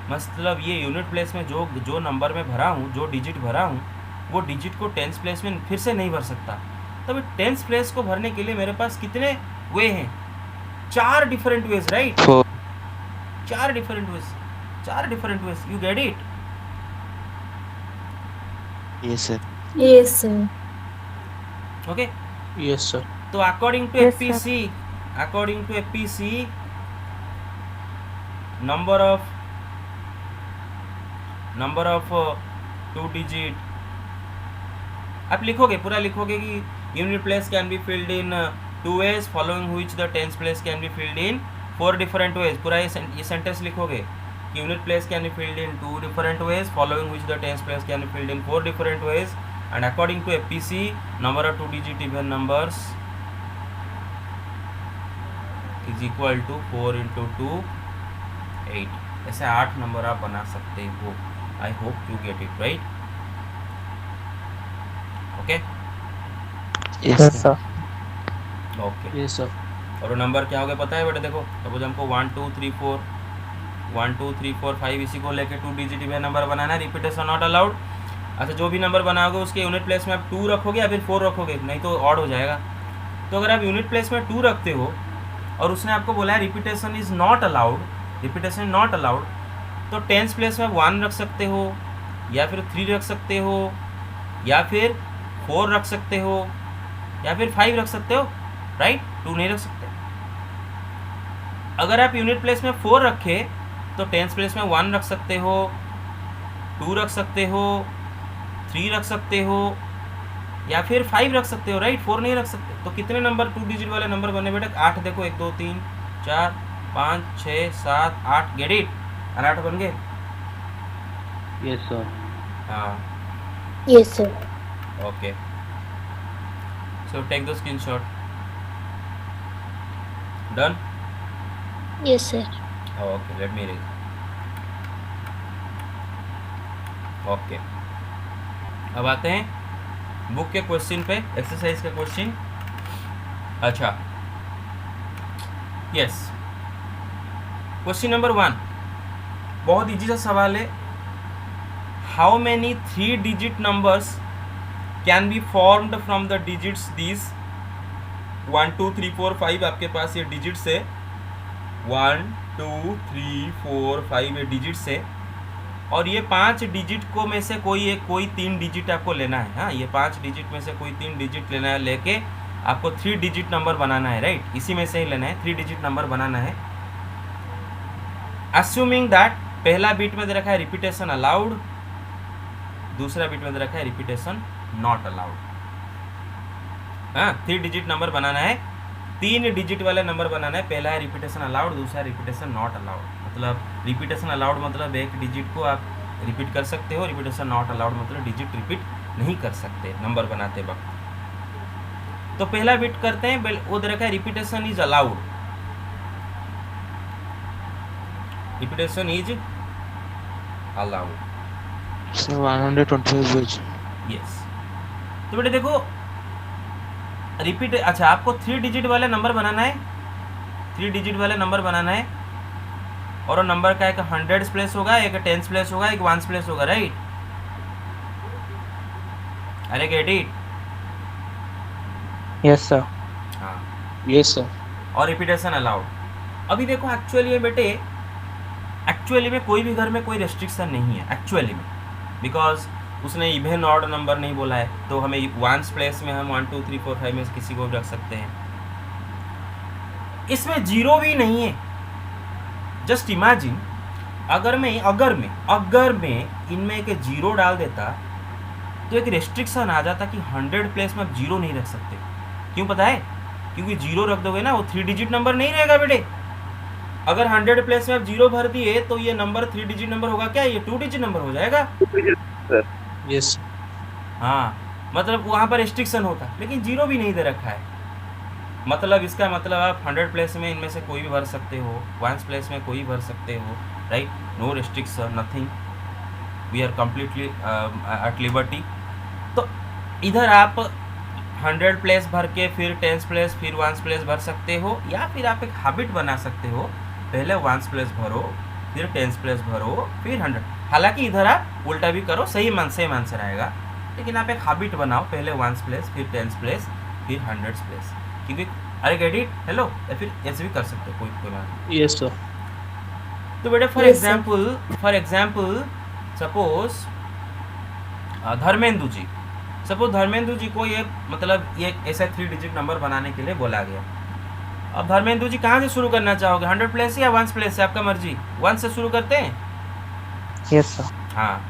मतलब ये यूनिट प्लेस में जो नंबर में भरा हूँ, जो डिजिट भरा हूँ, वो डिजिट को टेंस प्लेस में फिर से नहीं भर सकता। तब टेंस प्लेस को भरने के लिए मेरे पास कितने वे हैं, 4 different ways, right, 4. 4 different ways, you get it? Yes, sir. Yes, sir. Okay. Yes, sir. तो according to Yes, sir. APC number of 2 digit आप लिखोगे, पूरा लिखोगे कि unit place can be filled in 2 ways following which the tens place can be filled in 4 different ways. पूरा ये सेंटेंस लिखोगे कि unit place can be filled in 2 different ways following which the tens place can be filled in 4 different ways and according to APC number of 2 digit even numbers is equal to 4 into 2 8। ऐसे 8 नंबर आप बना सकते हो। आई hope you get it, right? Okay Yes, sir. Okay. Yes, sir. और वो नंबर क्या हो गया पता है बेटा? देखो सपोज हमको 1 2 3 4 5 इसी को लेके 2 डिजिट इवन नंबर बनाना है, रिपीटेशन नॉट अलाउड। अच्छा, जो भी नंबर बनाओगे उसके यूनिट प्लेस में आप 2 रखोगे या फिर 4 रखोगे, नहीं तो ऑड हो जाएगा। तो अगर आप यूनिट प्लेस में 2 रखते हो और उसने आपको बोला है रिपीटेशन इज़ नॉट अलाउड, तो टेंस प्लेस में 1 रख सकते हो या फिर 3 रख सकते हो या फिर 4 रख सकते हो या फिर 5 रख सकते हो, राइट? 2 नहीं रख सकते। अगर आप यूनिट प्लेस में 4 रखे तो टेंस प्लेस में 1 रख सकते हो, 2 रख सकते हो, 3 रख सकते हो या फिर 5 रख सकते हो, राइट? 4 नहीं रख सकते। तो कितने नंबर 2 डिजिट वाले नंबर बने बेटा? 8। देखो 1 2 3 4 5 6 7 8, गेट इट? 8 बन गए। Yes, sir. हाँ, Yes, sir. Okay. So take the screenshot. Done? Yes, sir. Okay, let me read. Okay, अब आते हैं बुक के क्वेश्चन पे, एक्सरसाइज का क्वेश्चन। अच्छा, यस, क्वेश्चन नंबर 1 बहुत इजी सा सवाल है। How many 3 digit numbers can be formed from the digits this 1 2 3 4 5। आपके पास ये डिजिट्स है 1 2 3 4 5, ये डिजिट्स है और ये 5 डिजिट को में से कोई 3 डिजिट आपको लेना है। हाँ, ये 5 डिजिट में से कोई 3 डिजिट लेना है, लेके आपको 3 डिजिट नंबर बनाना है, राइट? इसी में से ही लेना है, 3 डिजिट नंबर बनाना है। अस्यूमिंग दैट पहला बिट में दे रखा है रिपीटेशन अलाउड, दूसरा बिट में दे रखा है रिपीटेशन नॉट अलाउड। हाँ, 3 डिजिट नंबर बनाना है, 3 डिजिट वाला नंबर बनाना है। पहला है रिपीटेशन अलाउड, दूसरा रिपीटेशन नॉट अलाउड। मतलब रिपीटेशन अलाउड मतलब एक डिजिट को आप रिपीट कर सकते हो, रिपीटेशन नॉट अलाउड मतलब डिजिट रिपीट नहीं कर सकते नंबर बनाते वक्त। तो पहला बिट करते हैं, वो दे रखा है repetition is allowed, repetition is allowed. Sir 125 ways. Yes. तो बेटे देखो रिपीट, अच्छा आपको 3 डिजिट वाले नंबर बनाना है, 3 डिजिट वाले नंबर बनाना है, और वो नंबर का एक 100 प्लेस होगा, एक 10 प्लेस होगा, एक 1 प्लेस होगा, राइट? अरे गेट इट? Yes sir. हाँ। Yes sir. और रिपीटेशन अलाउड। अभी देखो एक्चुअली में बेटे, एक्चुअली में कोई भी घर में कोई रेस्ट्रिक्शन नहीं है एक्चुअली में, बिकॉज उसने इवन ऑड नंबर नहीं बोला है, तो हमें 1 प्लेस में हम 1 2 3 4 5 में से किसी को भी रख सकते हैं। इसमें जीरो भी नहीं है। जस्ट इमेजिन अगर मैं इनमें एक जीरो डाल देता तो एक रेस्ट्रिक्शन आ जाता कि 100 प्लेस में आप जीरो नहीं रख सकते। क्यों पता है? क्योंकि जीरो रख दोगे ना वो 3 डिजिट नंबर नहीं रहेगा बेटे। अगर 100 प्लेस में आप जीरो भर दिए तो ये नंबर 3 डिजिट नंबर होगा क्या? ये 2 डिजिट नंबर हो जाएगा। यस। हाँ, मतलब वहाँ पर रेस्ट्रिक्शन होता, लेकिन जीरो भी नहीं दे रखा है। मतलब इसका मतलब आप 100 प्लेस में इनमें से कोई भी भर सकते हो, 1 प्लेस में कोई भी भर सकते हो, right? No restriction, nothing, we are completely at liberty. तो इधर आप 100 प्लेस भर के फिर 10 प्लेस फिर 1 प्लेस भर सकते हो, या फिर आप एक हैबिट बना सकते हो, पहले 1 प्लेस भरो फिर 10 प्लेस भरो फिर 100। हालांकि इधर आप उल्टा भी करो, सेम आंसर आएगा, लेकिन आप एक हैबिट बनाओ, पहले 1 प्लेस फिर 10 प्लेस फिर 100 प्लेस। क्योंकि अरे गेट इट? हेलो, या फिर ऐसे भी कर सकते हो, कोई बात नहीं। Yes sir. तो बेटे for Yes, sir. Example suppose Dharmendu ji को ये मतलब ये ऐसा 3 डिजिट नंबर बनाने के लिए बोला गया। अब धर्मेंदु जी कहाँ से शुरू करना चाहोगे, 100 प्लेस या 1 प्लेस से? आपका मर्जी। 1 से शुरू करते हैं? Yes sir. हाँ,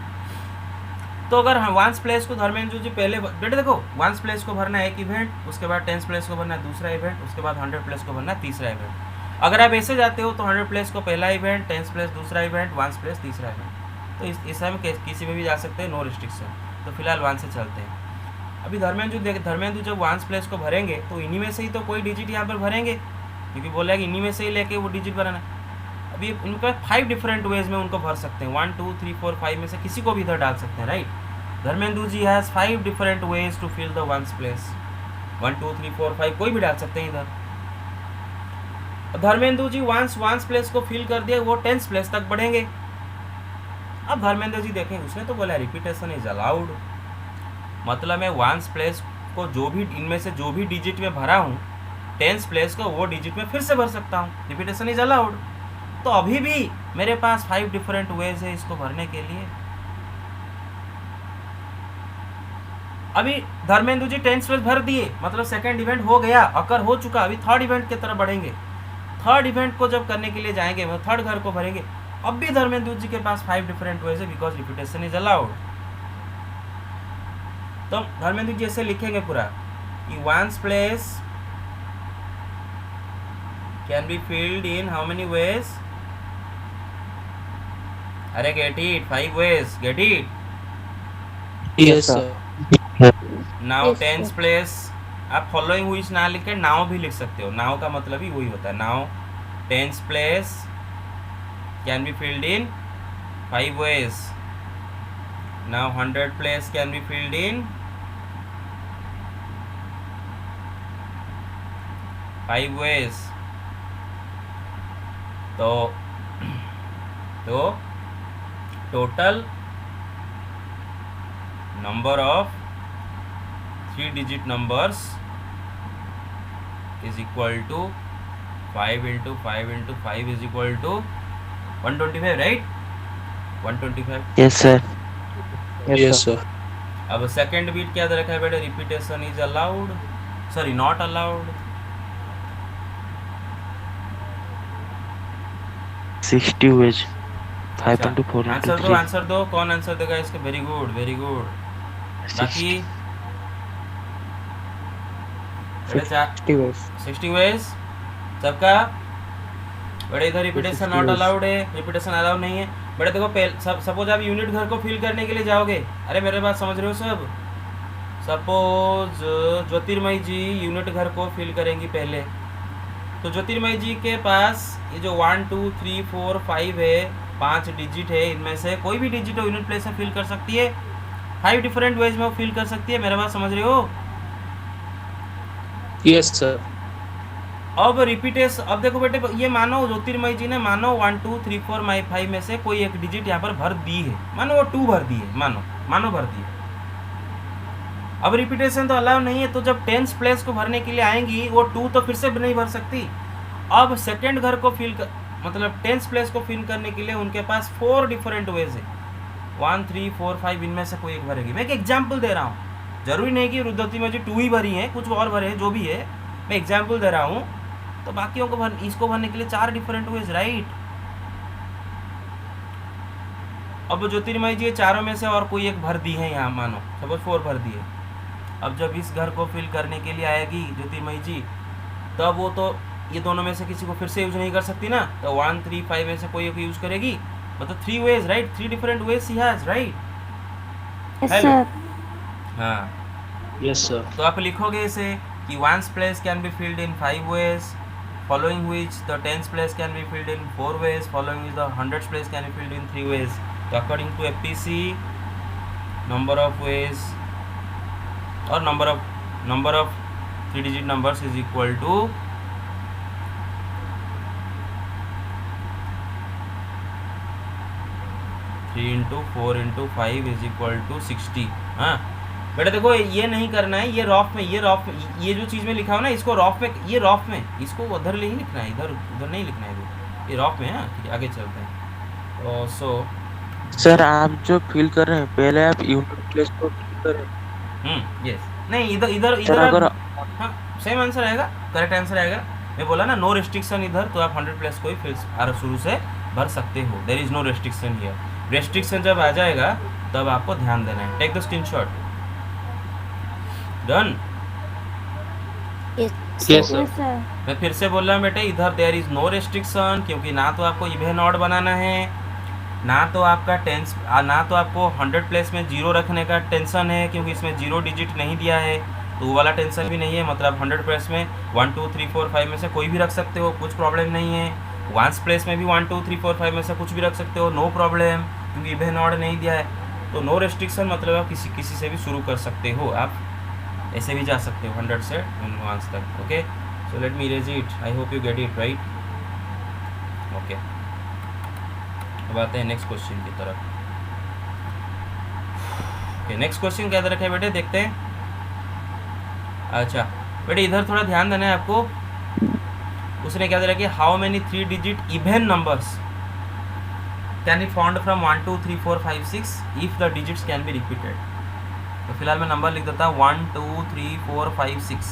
तो अगर हम 1 प्लेस को धर्मेंदु जी पहले बेटे देखो 1 प्लेस को भरना है एक इवेंट, उसके बाद 10 प्लेस को भरना है दूसरा इवेंट, उसके बाद 100 प्लेस को भरना है तीसरा इवेंट। अगर आप ऐसे जाते हो तो 100 प्लेस को पहला इवेंट, 10 प्लेस दूसरा इवेंट, 1 प्लेस तीसरा इवेंट। तो इस में किसी में भी जा सकते हैं, नो रिस्ट्रिक्शन। तो फिलहाल 1 से चलते हैं। अभी धर्मेंदु जब 1 प्लेस को भरेंगे तो इन्हीं में से ही तो कोई डिजिट यहाँ पर भरेंगे, क्योंकि बोला है कि इन्हीं में से ही लेके वो डिजिट भराना। अभी उनका 5 डिफरेंट वेज में उनको भर सकते हैं, 1 2 3 4 5 में से किसी को भी इधर डाल सकते हैं, right? Dharmendu ji has 5 different ways to fill the 1 place, 1 2 3 4 5 कोई भी डाल सकते हैं इधर। धर्मेंदु जी 1 प्लेस को फिल कर दिया, वो 10 प्लेस तक बढ़ेंगे। अब धर्मेंद्र जी देखें, उसने तो बोला रिपीटेशन इज अलाउड, मतलब मैं 1 प्लेस को जो भी इनमें से जो भी डिजिट में भरा हूँ 10 प्लेस को वो डिजिट में फिर से भर सकता हूँ, रिपीटेशन इज अलाउड। तो अभी भी मेरे पास 5 डिफरेंट वेज है इसको भरने के लिए। अभी धर्मेंद्र जी 10 प्लेस भर दिए, मतलब सेकंड इवेंट हो गया, अकर हो चुका। अभी थर्ड इवेंट की तरफ बढ़ेंगे। थर्ड इवेंट को जब करने के लिए जाएंगे, वो थर्ड घर को भरेंगे। अब भी धर्मेंद्र जी के पास 5 डिफरेंट वेज है, बिकॉज रिपीटेशन इज अलाउड। तो धर्मेंद्र जी ऐसे लिखेंगे पूरा कि 1 place can be filled in how many ways? अरे get it, 5 ways, get it? Yes sir. Now Yes, 10 sir. Place आप फॉलोइंग हुई ना लिख के नाउ भी लिख सकते हो। नाउ का मतलब ही वही होता है। Now 10 place can be filled in 5 ways. Now 100 place can be filled in 5 ways. तो total number of 3-digit numbers is equal to 5 into 5 into 5 is equal to 125, right? 125. Yes sir. Yes sir. अब सेकंड बीट क्या दे रखा है बेटे? Repetition is allowed, sorry not allowed. 60 ways 5 into 4 into answer दो, 3। आंसर दो, कौन आंसर देगा इसका? Very good, very good. बाकी 60 वेज 60 वेज सबका। बड़े इधर रिपीटेशन 60 नॉट ways. अलाउड है, रिपीटेशन अलाउड नहीं है। बड़े देखो सपोज आप यूनिट घर को फिल करने के लिए जाओगे। अरे मेरे बात समझ रहे हो सब? सपोज ज्योतिर्मयी जी यूनिट घर को फिल करेंगी पहले, तो ज्योतिर्मयी जी के पास ये जो 1 2 3 4 5 है, 5 डिजिट है, इनमें से कोई भी डिजिट यूनिट प्लेस में फिल कर सकती है, 5 डिफरेंट वेज में वो फिल कर सकती है। मेरा बात समझ रहे हो? Yes sir. अब रिपीटेशन, अब देखो बेटे, ये मानो ज्योतिर्मय जी ने मानो 1 2 3 4 5 में से कोई एक डिजिट यहाँ पर भर दी है, मानो वो 2 भर दी है, मानो भर दी है। अब रिपीटेशन तो अलाउ नहीं है, तो जब टेंस प्लेस को भरने के लिए आएंगी वो 2 तो फिर से नहीं भर सकती। अब सेकेंड घर को फिल कर, मतलब टेंस प्लेस को फिल करने के लिए उनके पास 4 डिफरेंट वेज है, 1 3 4 5 इनमें से कोई एक भरेगी। मैं एक एग्जाम्पल दे रहा हूँ, जरूरी नहीं कि रुद्रवती में जी 2 ही भरी है, कुछ और भरे हैं, जो भी है मैं एग्जाम्पल दे रहा हूँ। तो बाकियों को इसको भरने के लिए 4 डिफरेंट वेज, राइट। अब ज्योतिर्मय जी चारों में से और कोई एक भर दी है, यहाँ मानो सपोज 4 भर दी है। अब जब इस घर को फिल करने के लिए आएगी ज्योतिर्मय जी, तब वो तो ये दोनों में से किसी को फिर से यूज नहीं कर सकती ना, तो 1 3 5 में से कोई एक यूज करेगी, मतलब 3 ways, right, 3 different ways she has, right. Yes, Hello. sir. हाँ, यस सर। तो आप लिखोगे इसे कि 1's place can be filled in 5 ways, following which the 10's place can be filled in 4 ways, following which the 100's place can be filled in 3 ways. तो according to FPC, number of ways or number of 3 digit numbers is equal to 3 into 4 into 5 is equal to 60। हाँ बेटा देखो, ये नहीं करना है, ये रॉफ में, ये जो चीज़ में लिखा हो ना, इसको रॉफ में, ये रॉफ में, इसको उधर नहीं लिखना है, इधर उधर नहीं लिखना है, ये रॉफ में है। ठीक है, आगे चलते हैं। तो सर आप जो फिल कर रहे हैं, पहले आप यूनिट प्लेस को फिल करें। यस, नहीं इधर सर अगर हाँ सेम आंसर आएगा, करेक्ट आंसर आएगा। मैं बोला ना नो रेस्ट्रिक्शन इधर, तो आप 100 प्लस को ही फिर शुरू से भर सकते हो, there is no restriction here. Restriction जब आ जाएगा तब आपको ध्यान देना है। Take the screenshot. Done. Yes, Yes, sir. sir. मैं फिर से बोल रहा हूँ बेटे, इधर देयर इज नो रेस्ट्रिक्शन, क्योंकि ना तो आपको इवन ऑड बनाना है, ना तो आपका टेंस, ना तो आपको 100 प्लेस में 0 रखने का टेंशन है, क्योंकि इसमें 0 डिजिट नहीं दिया है, तो वो वाला टेंशन भी नहीं है। मतलब 100 प्लेस में 1 2 3 4 5 में से कोई भी रख सकते हो, कुछ प्रॉब्लम नहीं है। 1's प्लेस में भी 1 2 3 4 5 में से कुछ भी रख सकते हो, नो प्रॉब्लम, क्योंकि इवन ऑड नहीं दिया है। तो नो रेस्ट्रिक्शन मतलब आप किसी से भी शुरू कर सकते हो, आप ऐसे भी जा सकते हो 100 से 1 तक। Okay, so let me erase it, I hope you get it right. Okay, अब आते हैं नेक्स्ट क्वेश्चन की तरफ। ओके, नेक्स्ट क्वेश्चन क्या दे रखा है बेटे, देखते हैं। अच्छा बेटे, इधर थोड़ा ध्यान देना है आपको। उसने क्या दे रखा है, how many 3 digit even numbers can be found from 1 2 3 4 5 6 if the digits can be repeated. तो फिलहाल मैं नंबर लिख देता हूँ 1 2 3 4 5 6।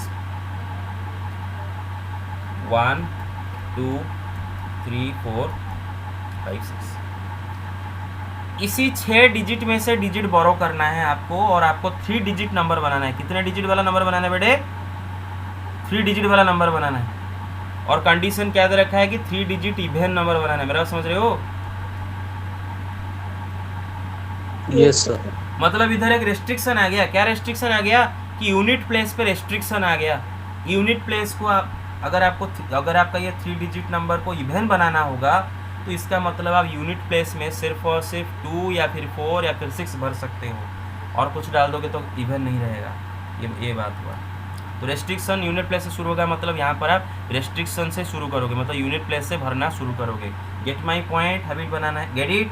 1 2 3 4 5 6। इसी 6 डिजिट में से डिजिट बोरो करना है आपको, और आपको 3 डिजिट नंबर बनाना है। कितने डिजिट वाला नंबर बनाना है बेटे? 3 डिजिट वाला नंबर बनाना है। और कंडीशन क्या दे रखा है कि 3 डिजिट इवन नंबर बनाना है। मेरा समझ रहे हो? Yes sir. मतलब इधर एक रेस्ट्रिक्शन आ गया। क्या रेस्ट्रिक्शन आ गया कि यूनिट प्लेस पे रेस्ट्रिक्शन आ गया। यूनिट प्लेस को आप अगर आपका ये 3 डिजिट नंबर को इवन बनाना होगा, तो इसका मतलब आप यूनिट प्लेस में सिर्फ और सिर्फ 2 या फिर 4 या फिर 6 भर सकते हो, और कुछ डाल दोगे तो इवन नहीं रहेगा। ये बात हुआ। तो रेस्ट्रिक्शन यूनिट प्लेस से शुरू होगा, मतलब यहाँ पर आप रेस्ट्रिक्शन से शुरू करोगे, मतलब यूनिट प्लेस से भरना शुरू करोगे। गेट माई पॉइंट, हैबिट बनाना है। Gate it?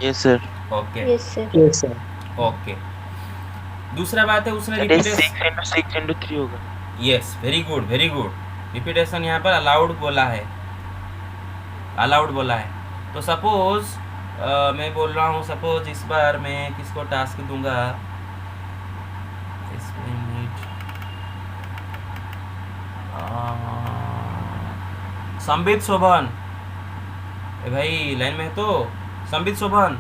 Yes sir. Okay Yes, sir. Yes sir. Okay. दूसरा बात है, उसने दैट इज रिपीटेशन, 6 into 3 होगा। Yes, very good very good. Repetition यहाँ पर अलाउड बोला है, अलाउड बोला है। तो सपोज मैं बोल रहा हूँ, सपोज इस बार मैं किसको टास्क दूंगा, संबित शोभन। ए भाई लाइन में है तो संबित शोभन,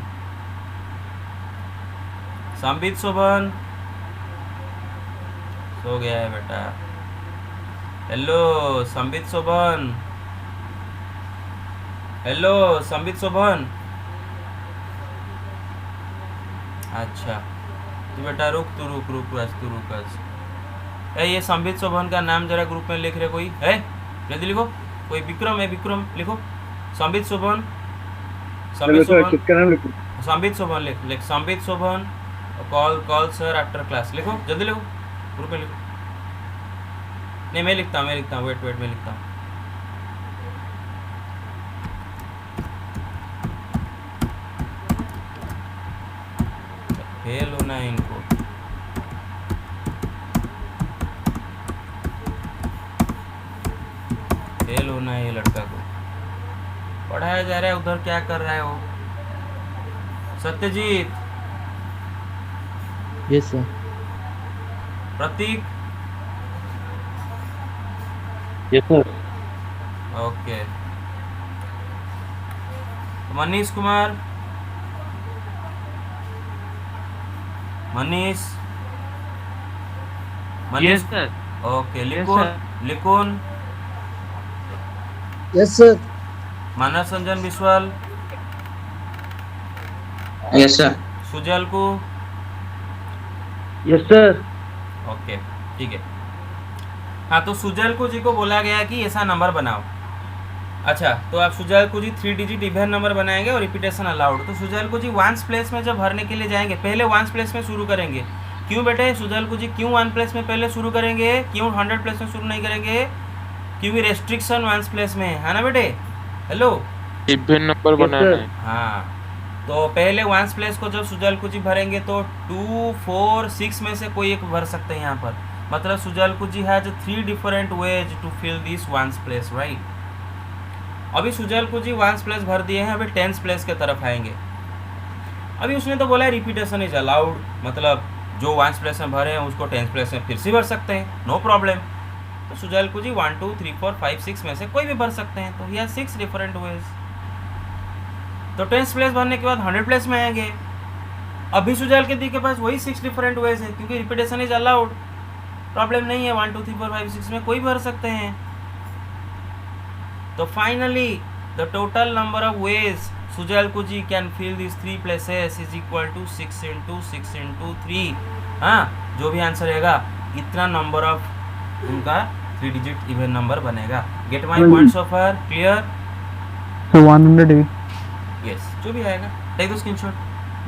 संबित शोभन सो गया है बेटा। हेलो संबित शोभन, हेलो संबित शोभन। अच्छा तू बेटा रुक, तू रुक आज। ये संबित शोभन का नाम जरा ग्रुप में लिख रहे कोई है? जल्दी लिखो। कोई विक्रम है, विक्रम लिखो। संबित शोभन, संबित सर शोभन, किसका नाम लिखूं? संबित शोभन लिख लिख संबित शोभन, कॉल सर आफ्टर क्लास, लिखो जल्दी लिखो, ग्रुप में लिखो। नहीं मैं लिखता हूँ, वेट मैं लिखता हूँ। फेल होना है इनको। फेल होना है ये लड़का को, पढ़ाया जा रहा है उधर क्या कर रहा है वो। Satyajit, Yes, sir. प्रतीक, Yes, sir. Okay, Manish Kumar, Manish, Yes, sir. Okay, Yes, लिकुन, sir. लिकुन, Yes, sir. मानस रंजन बिस्वाल, Yes, sir. सुजल को, Yes, sir. ओके ठीक है। हाँ तो सुजल को जी को बोला गया कि ऐसा नंबर बनाओ। अच्छा तो आप सुजल को जी 3 डिजिट इवन नंबर बनाएंगे और रिपीटेशन अलाउड। तो सुजल को जी वंस प्लेस में जब भरने के लिए जाएंगे पहले वंस प्लेस में शुरू करेंगे। क्यों बेटे सुजल को जी क्यों वन प्लेस में पहले शुरू करेंगे, क्यों 100 प्लेस में शुरू नहीं करेंगे? क्योंकि रेस्ट्रिक्शन वंस प्लेस में है ना बेटे। हेलो इवन नंबर बनाना है। हाँ तो पहले वंस प्लेस को जब सुजल कुजी भरेंगे तो 2, 4, 6 में से कोई एक भर सकते हैं यहाँ पर। मतलब Sujal Kuji has 3 different ways to fill this ones place, right. अभी सुजल कुजी वंस प्लेस भर दिए हैं, अभी टेंस प्लेस के तरफ आएंगे। अभी उसने तो बोला है रिपीटेशन इज अलाउड, मतलब जो वंस प्लेस में भरे हैं उसको टेंस प्लेस में फिर से भर सकते हैं, नो प्रॉब्लम। तो सुजल कुजी 1, 2, 3, 4, 5, 6 में से कोई भी भर सकते हैं। तो यह 6 डिफरेंट वेज। तो टेंस प्लेस भरने के बाद 100 प्लेस में आएंगे। अभी सुजल के दी के पास वही 6 डिफरेंट वेज है क्योंकि रिपीटेशन इज अलाउड, प्रॉब्लम नहीं है। 1, 2, 3, 4, 5, 6 में कोई भर सकते हैं। तो finally the total number of ways Sujal Kuji can fill this 3 places is equal to 6 × 6 × 3। हाँ जो भी आंसर रहेगा इतना नंबर ऑफ उनका 3 डिजिट इवन नंबर बनेगा। Gate my point so far, clear? So 108. Yes जो भी आएगा टेक द स्क्रीनशॉट,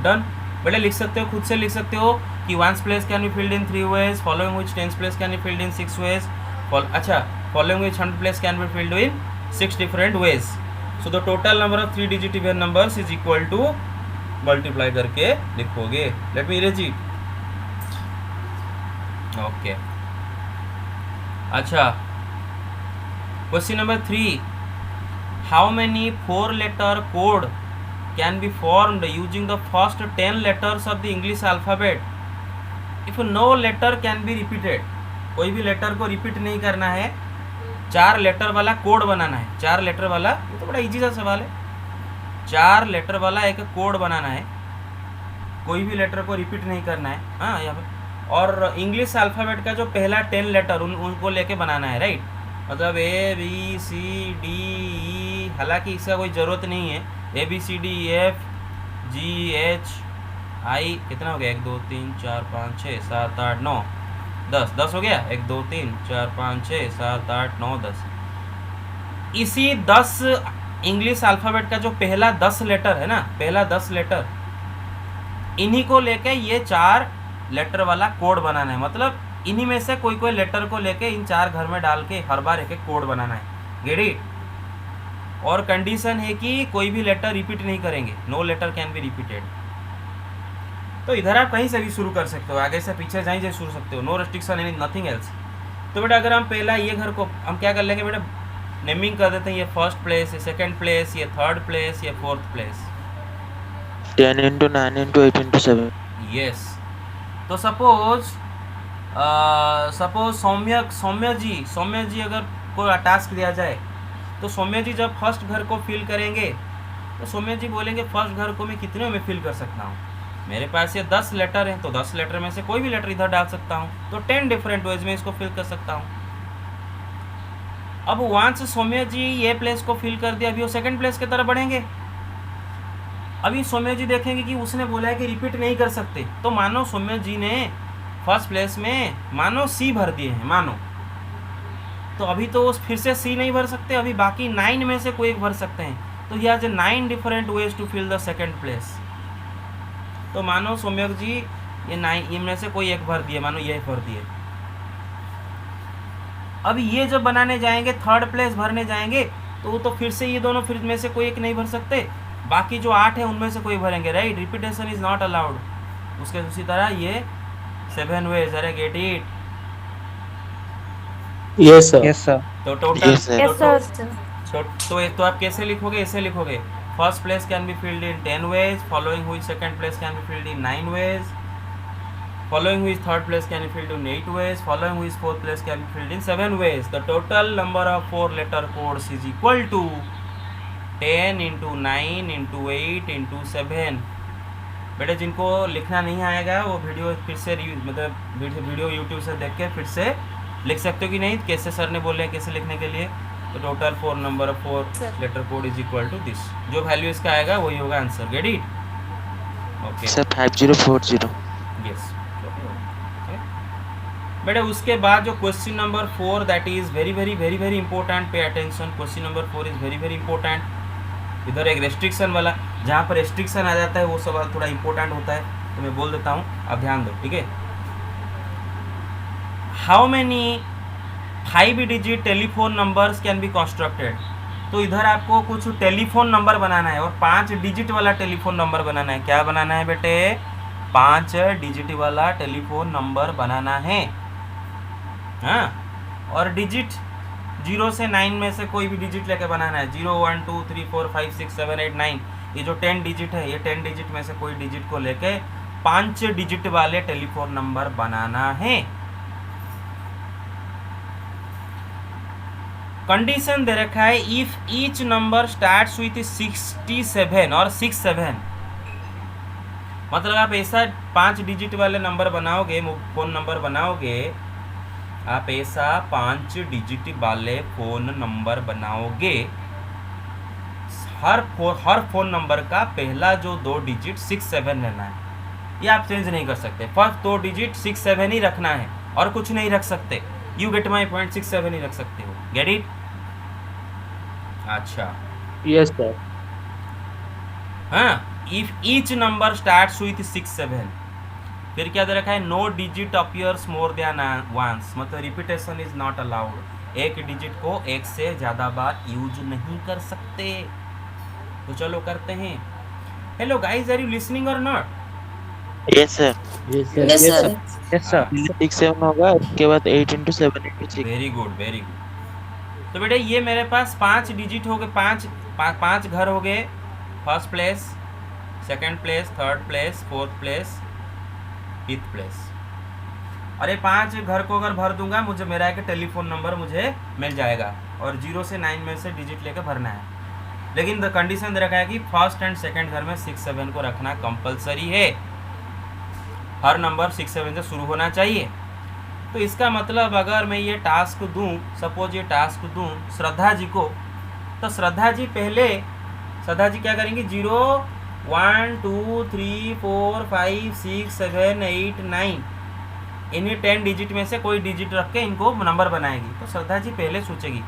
डन। बेटा लिख सकते हो, खुद से लिख सकते हो कि ones place can be filled in 3 ways, following which tens place can be filled in 6 ways, अच्छा following which 100 place can be filled in 6 different ways. So the total number of 3 digit even numbers is equal to, multiply करके लिखोगे। Let me erase it, okay. अच्छा question number 3, how many 4-letter code can be formed using the first 10 letters of the English alphabet if no letter can be repeated? कोई भी लेटर को रिपीट नहीं करना है, 4 लेटर वाला कोड बनाना है। 4 लेटर वाला, ये तो बड़ा इजी सा सवाल है। 4 लेटर वाला एक कोड बनाना है, कोई भी लेटर को रिपीट नहीं करना है। हाँ यहाँ पे और इंग्लिश अल्फ़ाबेट का जो पहला 10 लेटर उनको लेके बनाना है, राइट। मतलब ABCDE, हालांकि इसका कोई ज़रूरत नहीं है। ABCDEFGHI कितना हो गया? 1 2 3 4 5 6 7 8 9 10 10 हो गया। 1 2 3 4 5 6 7 8 9 10। इसी 10 इंग्लिश अल्फ़ाबेट का जो पहला 10 लेटर है ना, पहला 10 लेटर, इन्हीं को लेके ये 4 लेटर वाला कोड बनाना है। मतलब इन्हीं में से कोई लेटर को लेके इन 4 घर में डाल के हर बार एक कोड बनाना है। Gate it? और कंडीशन है कि कोई भी लेटर रिपीट नहीं करेंगे, no letter can be repeated. तो इधर आप कहीं से भी शुरू कर सकते हो, आगे से पीछे जाएं जैसे शुरू सकते हो, no restriction any nothing else. तो बेटा अगर हम पहला ये घर को हम क्या कर लेंगे बेटा, नेमिंग कर देते हैं। ये फर्स्ट प्लेस, ये सेकंड प्लेस, ये थर्ड प्लेस, ये फोर्थ प्लेस। 10 × 9 × 8 × 7। यस। तो सपोज सौम्य जी अगर कोई टास्क दिया जाए तो सौम्य जी जब फर्स्ट घर को फिल करेंगे तो सौम्य जी बोलेंगे फर्स्ट घर को मैं कितने में फिल कर सकता हूँ। मेरे पास ये 10 लेटर हैं तो 10 लेटर में से कोई भी लेटर इधर डाल सकता हूँ, तो 10 डिफरेंट वेज में इसको फिल कर सकता हूँ। अब वंस सौम्य जी ये प्लेस को फिल कर दिया, अभी वो सेकंड प्लेस की तरफ बढ़ेंगे। अभी सौम्य जी देखेंगे कि उसने बोला है कि रिपीट नहीं कर सकते, तो मानो सौम्य जी ने फर्स्ट प्लेस में मानो सी भर दिए हैं, मानो, तो अभी तो फिर से सी नहीं भर सकते, अभी बाकी 9 में से कोई एक भर सकते हैं। तो he has 9 different ways to fill the second place. तो मानो सौम्यक जी ये 9 इनमें से कोई एक भर दिए, मानो ये भर दिए। अब ये जब बनाने जाएंगे, थर्ड प्लेस भरने जाएंगे, तो वो तो फिर से ये दोनों फिर में से कोई एक नहीं भर सकते, बाकी जो 8 है उनमें से कोई भरेंगे, right. Repetition is not allowed. उसके उसी तरह ये 7 वेज, अरे get it. Yes, sir. Yes, sir. तो total Yes, sir. Yes, sir. तो आप कैसे लिखोगे, ऐसे लिखोगे, first place can be filled in 10 ways, following हुई second place can be filled in 9 ways, following which third place can be filled in 8 ways, following which fourth place can be filled in 7 ways. The total number of 4 letter codes is equal to 10 into 9 into 8 into 7. बेटे जिनको लिखना नहीं आएगा वो वीडियो फिर से मतलब वीडियो यूट्यूब से देख के फिर से लिख सकते हो कि नहीं, कैसे सर ने बोले कैसे लिखने के लिए। तो total 4 number of 4 letter code is equal to this, जो वैल्यू इसका आएगा वही होगा answer. Get it? Okay sir 5040। Yes बेटा। उसके बाद जो question number 4 that is very very very very important, pay attention. Question number 4 is very very important. इधर एक रेस्ट्रिक्शन वाला, जहाँ पर रेस्ट्रिक्शन आ जाता है वो सवाल थोड़ा इंपॉर्टेंट होता है, तो मैं बोल देता हूँ, आप ध्यान दो, ठीक है। How many 5 digit telephone numbers can be constructed? तो इधर आपको कुछ टेलीफोन नंबर बनाना है और 5 डिजिट वाला टेलीफोन नंबर बनाना है। क्या बनाना है बेटे? 5 डिजिट वाला टेलीफोन नंबर बनाना है। हाँ, और डिजिट 0 से 9 में से कोई भी डिजिट लेके बनाना है। 0 1 2 3 4 5 6 7 8 9, ये जो 10 डिजिट है, ये 10 डिजिट में से कोई डिजिट को लेके 5 डिजिट वाले टेलीफोन नंबर बनाना है। कंडीशन दे रखा है, if each number starts with 67 और 67, मतलब आप ऐसा 5 डिजिट वाले नंबर बनाओगे, फोन नंबर बनाओगे, आप ऐसा 5 डिजिट वाले फोन नंबर बनाओगे, हर फोन नंबर का पहला जो 2 डिजिट 67 रहना है। ये आप चेंज नहीं कर सकते, फर्स्ट 2 डिजिट 67 ही रखना है और कुछ नहीं रख सकते। यू गेट माई पॉइंट, 67 ही रख सकते हो। Get it? अच्छा Yes, sir. हाँ, if each number starts with 67, फिर क्या दे रखा है? No digit appears more than once, मतलब रिपीटेशन इज नॉट अलाउड। एक डिजिट को एक से ज़्यादा बार यूज नहीं कर सकते। तो चलो करते हैं। Hello guys, are you listening और not? Yes sir. Yes, sir. Yes, sir. Yes, sir. 67 होगा, उसके बाद 8 into 7 into 6। Very good very good. तो बेटे ये मेरे पास 5 डिजिट हो गए, 5 घर हो गए। First place, second place, third place, fourth place, 5th place. और ये 5 घर को अगर भर दूंगा, मुझे मेरा एक टेलीफोन नंबर मुझे मिल जाएगा और 0 से 9 में से डिजिट लेकर भरना है। लेकिन द कंडीशन दे रखा है कि फर्स्ट एंड सेकंड घर में 6 7 को रखना कंपलसरी है। हर नंबर 6 7 से शुरू होना चाहिए। तो इसका मतलब अगर मैं ये टास्क दूं, सपोज ये टास्क दूं श्रद्धा जी को, तो श्रद्धा जी क्या करेंगी? 0 1 2 3 4 5 6 7 8 9, इन्हीं 10 डिजिट में से कोई डिजिट रख के इनको नंबर बनाएगी। तो श्रद्धा जी पहले सोचेगी,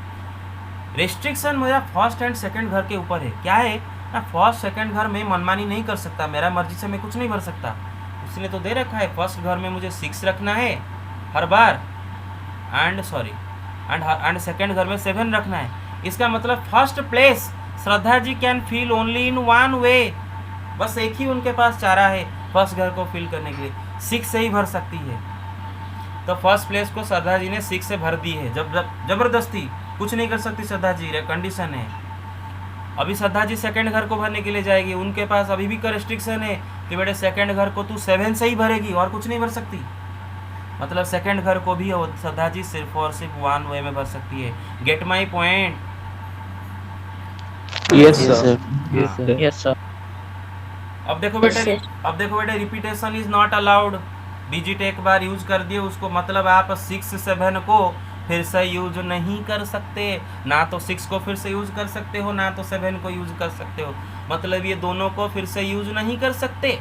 रेस्ट्रिक्शन मेरा फर्स्ट एंड सेकंड घर के ऊपर है। क्या है ना, फर्स्ट सेकंड घर में मनमानी नहीं कर सकता, मेरा मर्जी से मैं कुछ नहीं भर सकता। उसने तो दे रखा है फर्स्ट घर में मुझे 6 रखना है हर बार, एंड सेकंड घर में 7 रखना है। इसका मतलब first place Shraddha ji can fill only in 1 way, बस एक ही उनके पास चारा है फर्स्ट घर को फिल करने के लिए, 6 से ही भर सकती है। तो फर्स्ट प्लेस को श्रद्धा जी ने 6 से भर दी है, जबरदस्ती कुछ नहीं कर सकती श्रद्धा जी, कंडीशन है। अभी श्रद्धा जी सेकंड घर को भरने के लिए जाएगी, उनके पास अभी भी रेस्ट्रिक्शन है कि बेटे सेकंड घर को तू 7 से ही भरेगी और कुछ नहीं भर सकती। मतलब सेकंड घर को भी श्रद्धा जी सिर्फ और सिर्फ 1 वे में भर सकती है। Gate my point? Yes, Yes, sir. sir. Yes, sir. Yes, sir. अब देखो बेटे repetition is not allowed. Digit एक बार यूज कर दिए उसको, मतलब आप 6 7 को फिर से यूज नहीं कर सकते। ना तो 6 को फिर से यूज कर सकते हो, ना तो 7 को यूज कर सकते हो, मतलब ये दोनों को फिर से यूज नहीं कर सकते।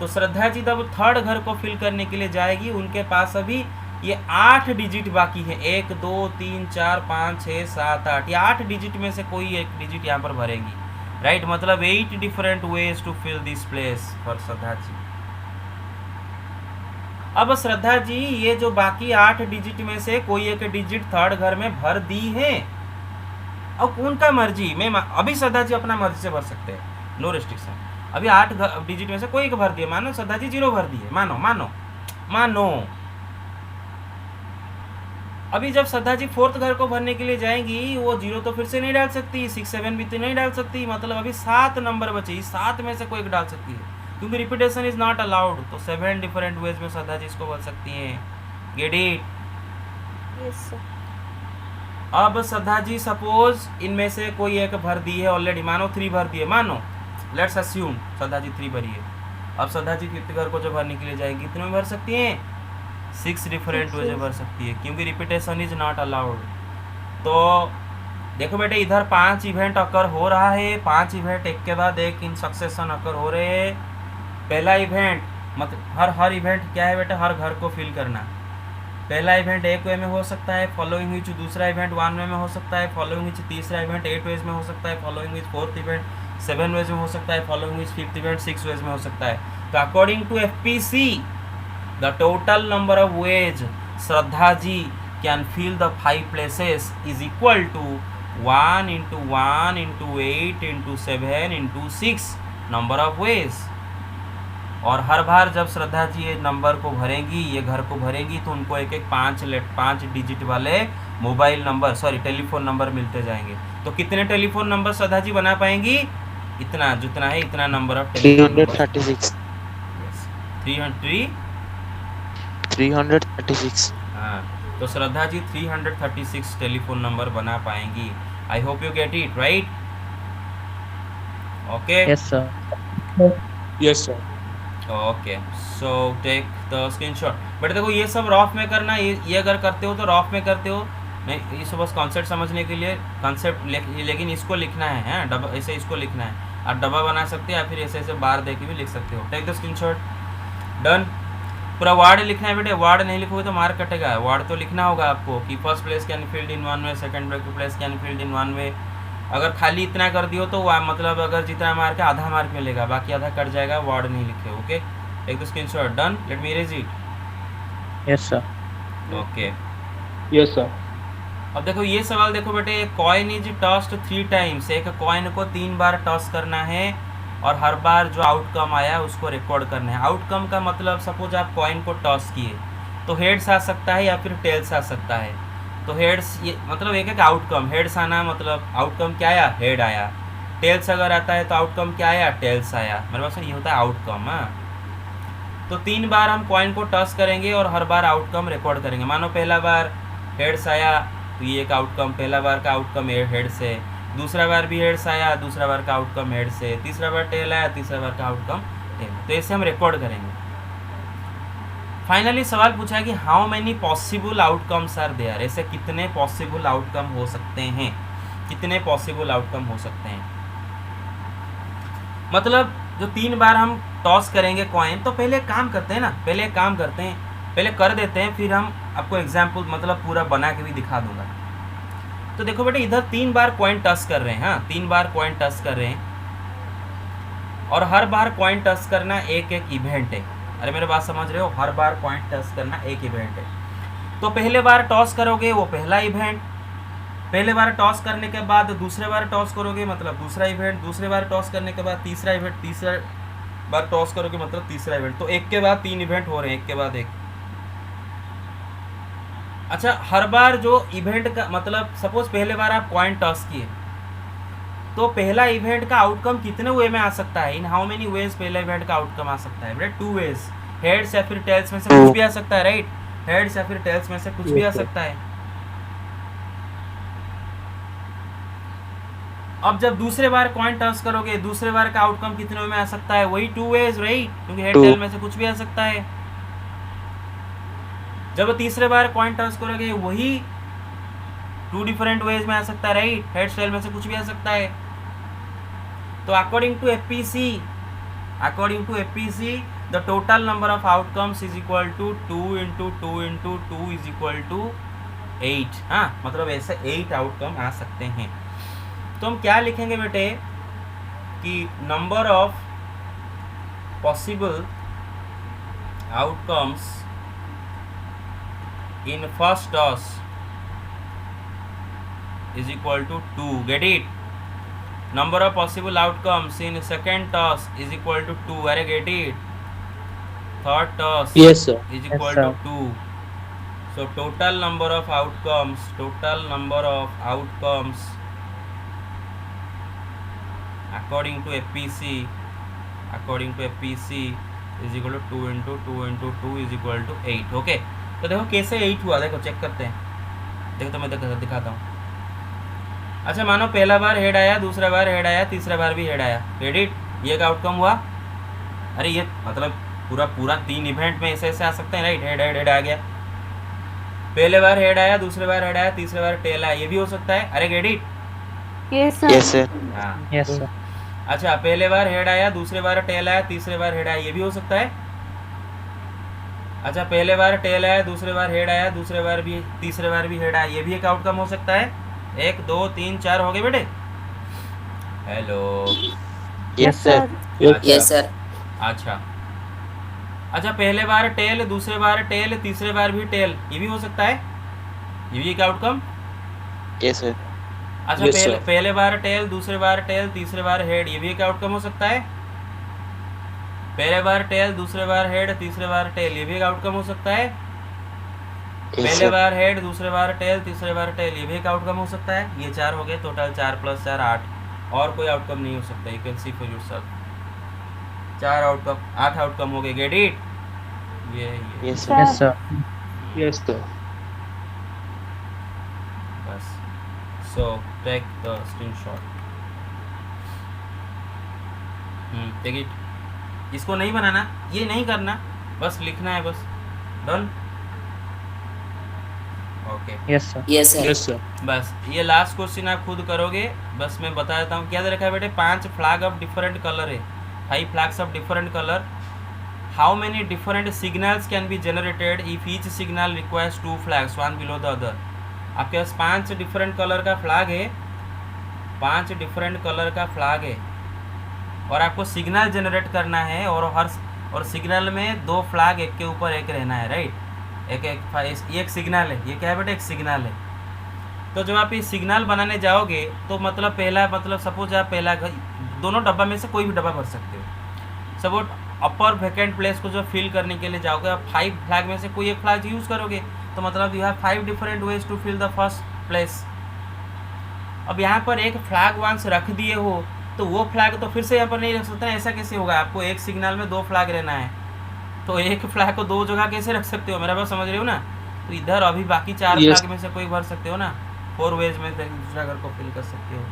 तो श्रद्धा जी जब थर्ड घर को फिल करने के लिए जाएगी, उनके पास अभी ये 8 डिजिट बाकी है, 1 2 3 4 5 6 7 8, ये 8 डिजिट में से कोई एक डिजिट यहाँ पर भरेंगी, राइट। मतलब 8 different ways to fill this place for Shraddha ji. अब श्रद्धा जी ये जो बाकी 8 डिजिट में से कोई एक डिजिट थर्ड घर में भर दी है, अब उनका मर्जी, मैं अभी श्रद्धा जी अपना मर्जी से भर सकते हैं, नो रिस्ट्रिक्शन। अभी 8 डिजिट में से कोई एक भर दिए, मानो श्रद्धा जी 0 भर दिए, मानो मानो मानो अभी जब श्रद्धा जी फोर्थ घर को भरने के लिए जाएंगी, वो 0 तो फिर से नहीं डाल सकती, 6 7 भी तो नहीं डाल सकती, मतलब अभी 7 नंबर बचे, 7 में से कोई एक डाल सकती है, क्योंकि रिपीटेशन इज नॉट अलाउड। तो 7 डिफरेंट वेज में श्रद्धा जी इसको बोल सकती हैं। Gate it? Yes sir. अब श्रद्धा जी सपोज इनमें से कोई एक भर दी है ऑलरेडी, मानो 3 भर दी है, मानो लेट्स अस्यूम श्रद्धा जी 3 भरी है। अब श्रद्धा जी फिफ्थ घर को जो भरने के लिए जाएगी कितने में भर सकती हैं? 6 डिफरेंट वेज में भर सकती है, क्योंकि रिपीटेशन इज नॉट अलाउड। तो देखो बेटे इधर 5 इवेंट अकर हो रहा है, 5 इवेंट एक के बाद एक इन सक्सेशन अकर हो रहे हैं। पहला इवेंट मतलब हर इवेंट क्या है बेटा? हर घर को फिल करना। पहला इवेंट 1 वे में हो सकता है, फॉलोइंग विच दूसरा इवेंट 1 वे में हो सकता है, फॉलोइंग विच तीसरा इवेंट 8 वेज में हो सकता है, following which fourth event 7 ways में हो सकता है, following which fifth event 6 ways में हो सकता है। तो according to FPC the total number of ways Shraddha ji can fill the 5 places is equal to 1 into 1 into 8 into 7 into 6 number of ways। और हर बार जब श्रद्धा जी ये नंबर को भरेंगी, ये घर को भरेंगी, तो उनको एक एक 5 डिजिट वाले मोबाइल नंबर टेलीफोन नंबर मिलते जाएंगे। तो कितने टेलीफोन नंबर श्रद्धा जी बना पाएंगी? इतना जितना है इतना नंबर ऑफ 336 336। हाँ, तो श्रद्धा जी 336 टेलीफोन नंबर बना पाएंगी। I hope you get it right. Okay Yes, sir. Yes, sir. Okay, so take the screenshot. But देखो ये सब रॉफ में करना, ये अगर करते हो तो रॉफ में करते हो, नहीं ये सब बस कॉन्सेप्ट समझने के लिए कॉन्सेप्ट, लेकिन इसको लिखना है डब्बा, ऐसे इसको लिखना है। आप डब्बा बना सकते हैं या फिर ऐसे ऐसे बार दे के भी लिख सकते हो। Take the screenshot, done. पूरा वार्ड लिखना है बेटे, वार्ड नहीं लिखोगे तो मार्क कटेगा। वार्ड तो लिखना होगा आपको कि first place can field in 1 way, second place can field इन 1 वे। अगर खाली इतना कर दियो तो मतलब अगर जितना मार्क है आधा मार्क मिलेगा, बाकी आधा कट जाएगा, वार्ड नहीं लिखे। Okay, take the screenshot, done. Let me erase it. Yes, sir. Okay, Yes, sir. अब देखो ये सवाल देखो बेटे, कॉइन इज टॉस्ड 3 टाइम्स। एक कॉइन को 3 बार टॉस करना है और हर बार जो आउटकम आया उसको रिकॉर्ड करना है। आउटकम का मतलब सपोज आप कॉइन को टॉस किए तो हेड्स आ सकता है या फिर टेल्स आ सकता है। तो हेड्स ये मतलब एक आउटकम, हेड्स आना मतलब आउटकम क्या आया? हेड आया। टेल्स अगर आता है तो आउटकम क्या आया? टेल्स आया। मेरे पास ये होता है आउटकम। हाँ, तो 3 बार हम कॉइन को टॉस करेंगे और हर बार आउटकम रिकॉर्ड करेंगे। मानो पहला बार हेड्स आया तो ये एक आउटकम, पहला बार का आउटकम हेड से, दूसरा बार भी हेड्स आया, दूसरा बार का आउटकम हेड से, तीसरा बार टेल आया, तीसरा बार का आउटकम टेल। तो ऐसे हम रिकॉर्ड करेंगे। फाइनली सवाल पूछा है कि how many possible outcomes are there. ऐसे कितने पॉसिबल आउटकम हो सकते हैं? कितने पॉसिबल आउटकम हो सकते हैं? मतलब जो 3 बार हम टॉस करेंगे कॉइन, तो पहले काम करते हैं ना, पहले कर देते हैं, फिर हम आपको एग्जाम्पल मतलब पूरा बना के भी दिखा दूंगा। तो देखो बेटे इधर 3 बार कॉइन टच कर रहे हैं। हाँ, 3 बार कॉइन टच कर रहे हैं और हर बार कॉइन टच करना एक इवेंट है। अरे मेरे बात समझ रहे हो? हर बार कॉइन टच करना एक इवेंट है। तो पहले बार टॉस करोगे वो पहला इवेंट, पहले बार टॉस करने के बाद दूसरे बार टॉस करोगे मतलब दूसरा इवेंट, दूसरे बार टॉस करने के बाद तीसरा इवेंट, तीसरा बार टॉस करोगे मतलब तीसरा इवेंट। तो एक के बाद 3 इवेंट हो रहे हैं, एक के बाद एक। अच्छा, हर बार जो इवेंट का मतलब सपोज पहले बार आप कॉइन टॉस किए तो पहला इवेंट का आउटकम कितने वे में आ सकता है? इन हाउ मेनी वेज पहला इवेंट का आउटकम आ सकता है? बेटा 2 वेज, हेड्स या फिर टेल्स में से कुछ भी आ सकता है, राइट? हेड्स या फिर टेल्स में से कुछ भी आ सकता है। अब जब दूसरे बार कॉइन टॉस करोगे, दूसरे बार का आउटकम कितने वे में आ सकता है? वही 2 वेज, राइट? क्योंकि हेड टेल में से कुछ भी आ सकता है। जब तीसरे बार कॉइन टॉस करोगे वही 2 डिफरेंट वेज में आ सकता है, राइट? हेड टेल में से कुछ भी आ सकता है। तो according to FPC the total number of outcomes is equal to 2 into 2 into 2 is equal to 8। हाँ, मतलब ऐसे 8 आउटकम आ सकते हैं। तो हम क्या लिखेंगे बेटे कि number of possible outcomes in first toss is equal to 2. Get it? Number of possible outcomes in second toss is equal to 2. Are get it? Third toss Yes, sir. is Yes, equal sir. to 2. So total number of outcomes according to FPC is equal to 2 into 2 into 2 is equal to 8. Okay, तो देखो कैसे 8 हुआ, देखो चेक करते हैं। देखो तो मैं दिखाता हूँ। अच्छा, मानो पहला बार हेड आया, दूसरा बार हेड आया, तीसरा बार भी हेड आया, क्रेडिट, ये का आउटकम हुआ। अरे ये मतलब पूरा 3 इवेंट में ऐसे आ सकते हैं, राइट। हेड आ गया, पहले बार हेड आया, दूसरे बार हेड आया, तीसरे बार टेल आया, ये भी हो सकता है। अरे credit, Yes, sir. Yes, sir. हाँ। Yes, sir. अच्छा, पहले बार हेड आया, दूसरे बार टेल आया, तीसरे बार हेड आया, ये भी हो सकता है। अच्छा, पहले बार टेल आया, दूसरे बार हेड आया, तीसरे बार भी हेड आया, ये भी एक आउटकम हो सकता है। 1 2 3 4 हो गए बेटे। Hello, Yes, sir. Yes, sir. अच्छा, पहले बार टेल, दूसरे बार टेल, तीसरे बार भी टेल, ये भी हो सकता है, ये भी एक आउटकम। Yes, sir. अच्छा, Yes, sir. पहले बार टेल, दूसरे बार टेल, तीसरे बार हेड, ये भी एक आउटकम हो सकता है। पहले बार टेल, दूसरे बार हेड, तीसरे बार टेल, ये भी एक आउटकम हो सकता है। Yes, पहले sir. बार हेड, दूसरे बार टेल, तीसरे बार टेल, ये भी एक आउटकम हो सकता है। ये 4 हो गए, टोटल 4 + 4 8, और कोई आउटकम नहीं हो सकता। You can see for yourself, 4 outcome, 8 outcome हो गए। Get it? ये Yes, sir. Yes, sir. Yes, sir. बस। So take the screenshot, take it. इसको नहीं बनाना, ये नहीं करना, बस लिखना है, बस। Done? Okay, Yes, sir. Yes, sir. बस ये लास्ट क्वेश्चन आप खुद करोगे। बस मैं बता देता हूँ क्या दे रखा है बेटे। 5 फ्लैग ऑफ डिफरेंट कलर है, 5 flags of different colour. How many different signals can be generated if each signal requires 2 flags, one below the other. आपके पास 5 डिफरेंट कलर का फ्लैग है, 5 डिफरेंट कलर का फ्लैग है, और आपको सिग्नल जनरेट करना है, और सिग्नल में 2 फ्लैग एक के ऊपर एक रहना है, राइट। एक सिग्नल है, ये क्या है बेटा, एक सिग्नल है। तो जब आप ये सिग्नल बनाने जाओगे तो मतलब पहला, मतलब सपोज आप पहला दोनों डब्बा में से कोई भी डब्बा भर सकते हो। सपोज अपर वैकेंट प्लेस को जो फिल करने के लिए जाओगे, आप 5 फ्लैग में से कोई एक फ्लैग यूज़ करोगे, तो मतलब you have 5 different ways to fill the first place. अब यहाँ पर एक फ्लैग वंस रख दिए हो तो वो फ्लैग तो फिर से यहाँ पर नहीं रख सकते ना, ऐसा कैसे होगा। आपको एक सिग्नल में 2 फ्लैग रहना है, तो एक फ्लैग को 2 जगह कैसे रख सकते हो, मेरा बात समझ रहे हो ना। तो इधर अभी बाकी 4 Yes. फ्लैग में से कोई भर सकते हो ना, 4 वेज में दूसरा घर को फिल कर सकते हो।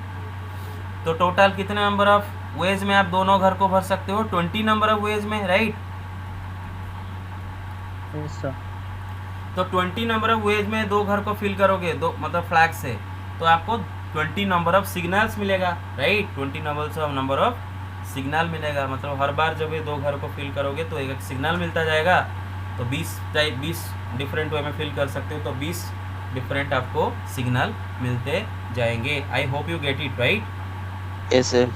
तो टोटल कितने नंबर ऑफ वेज में आप दोनों घर को भर सकते हो? 20 नंबर ऑफ वेज में, राइट। Yes, sir. तो 20 नंबर ऑफ वेज में 2 घर को फिल करोगे, 2 मतलब फ्लैग से, तो आपको 20 नंबर ऑफ सिग्नल्स मिलेगा, राइट। 20 नंबर ऑफ सिग्नल मिलेगा, मतलब हर बार जब ये 2 घर को फिल करोगे तो एक सिग्नल मिलता जाएगा। तो 20 डिफरेंट वे में फिल कर सकते हो, तो 20 डिफरेंट आपको सिग्नल मिलते जाएंगे। आई hope you get it, right. Yes, sir.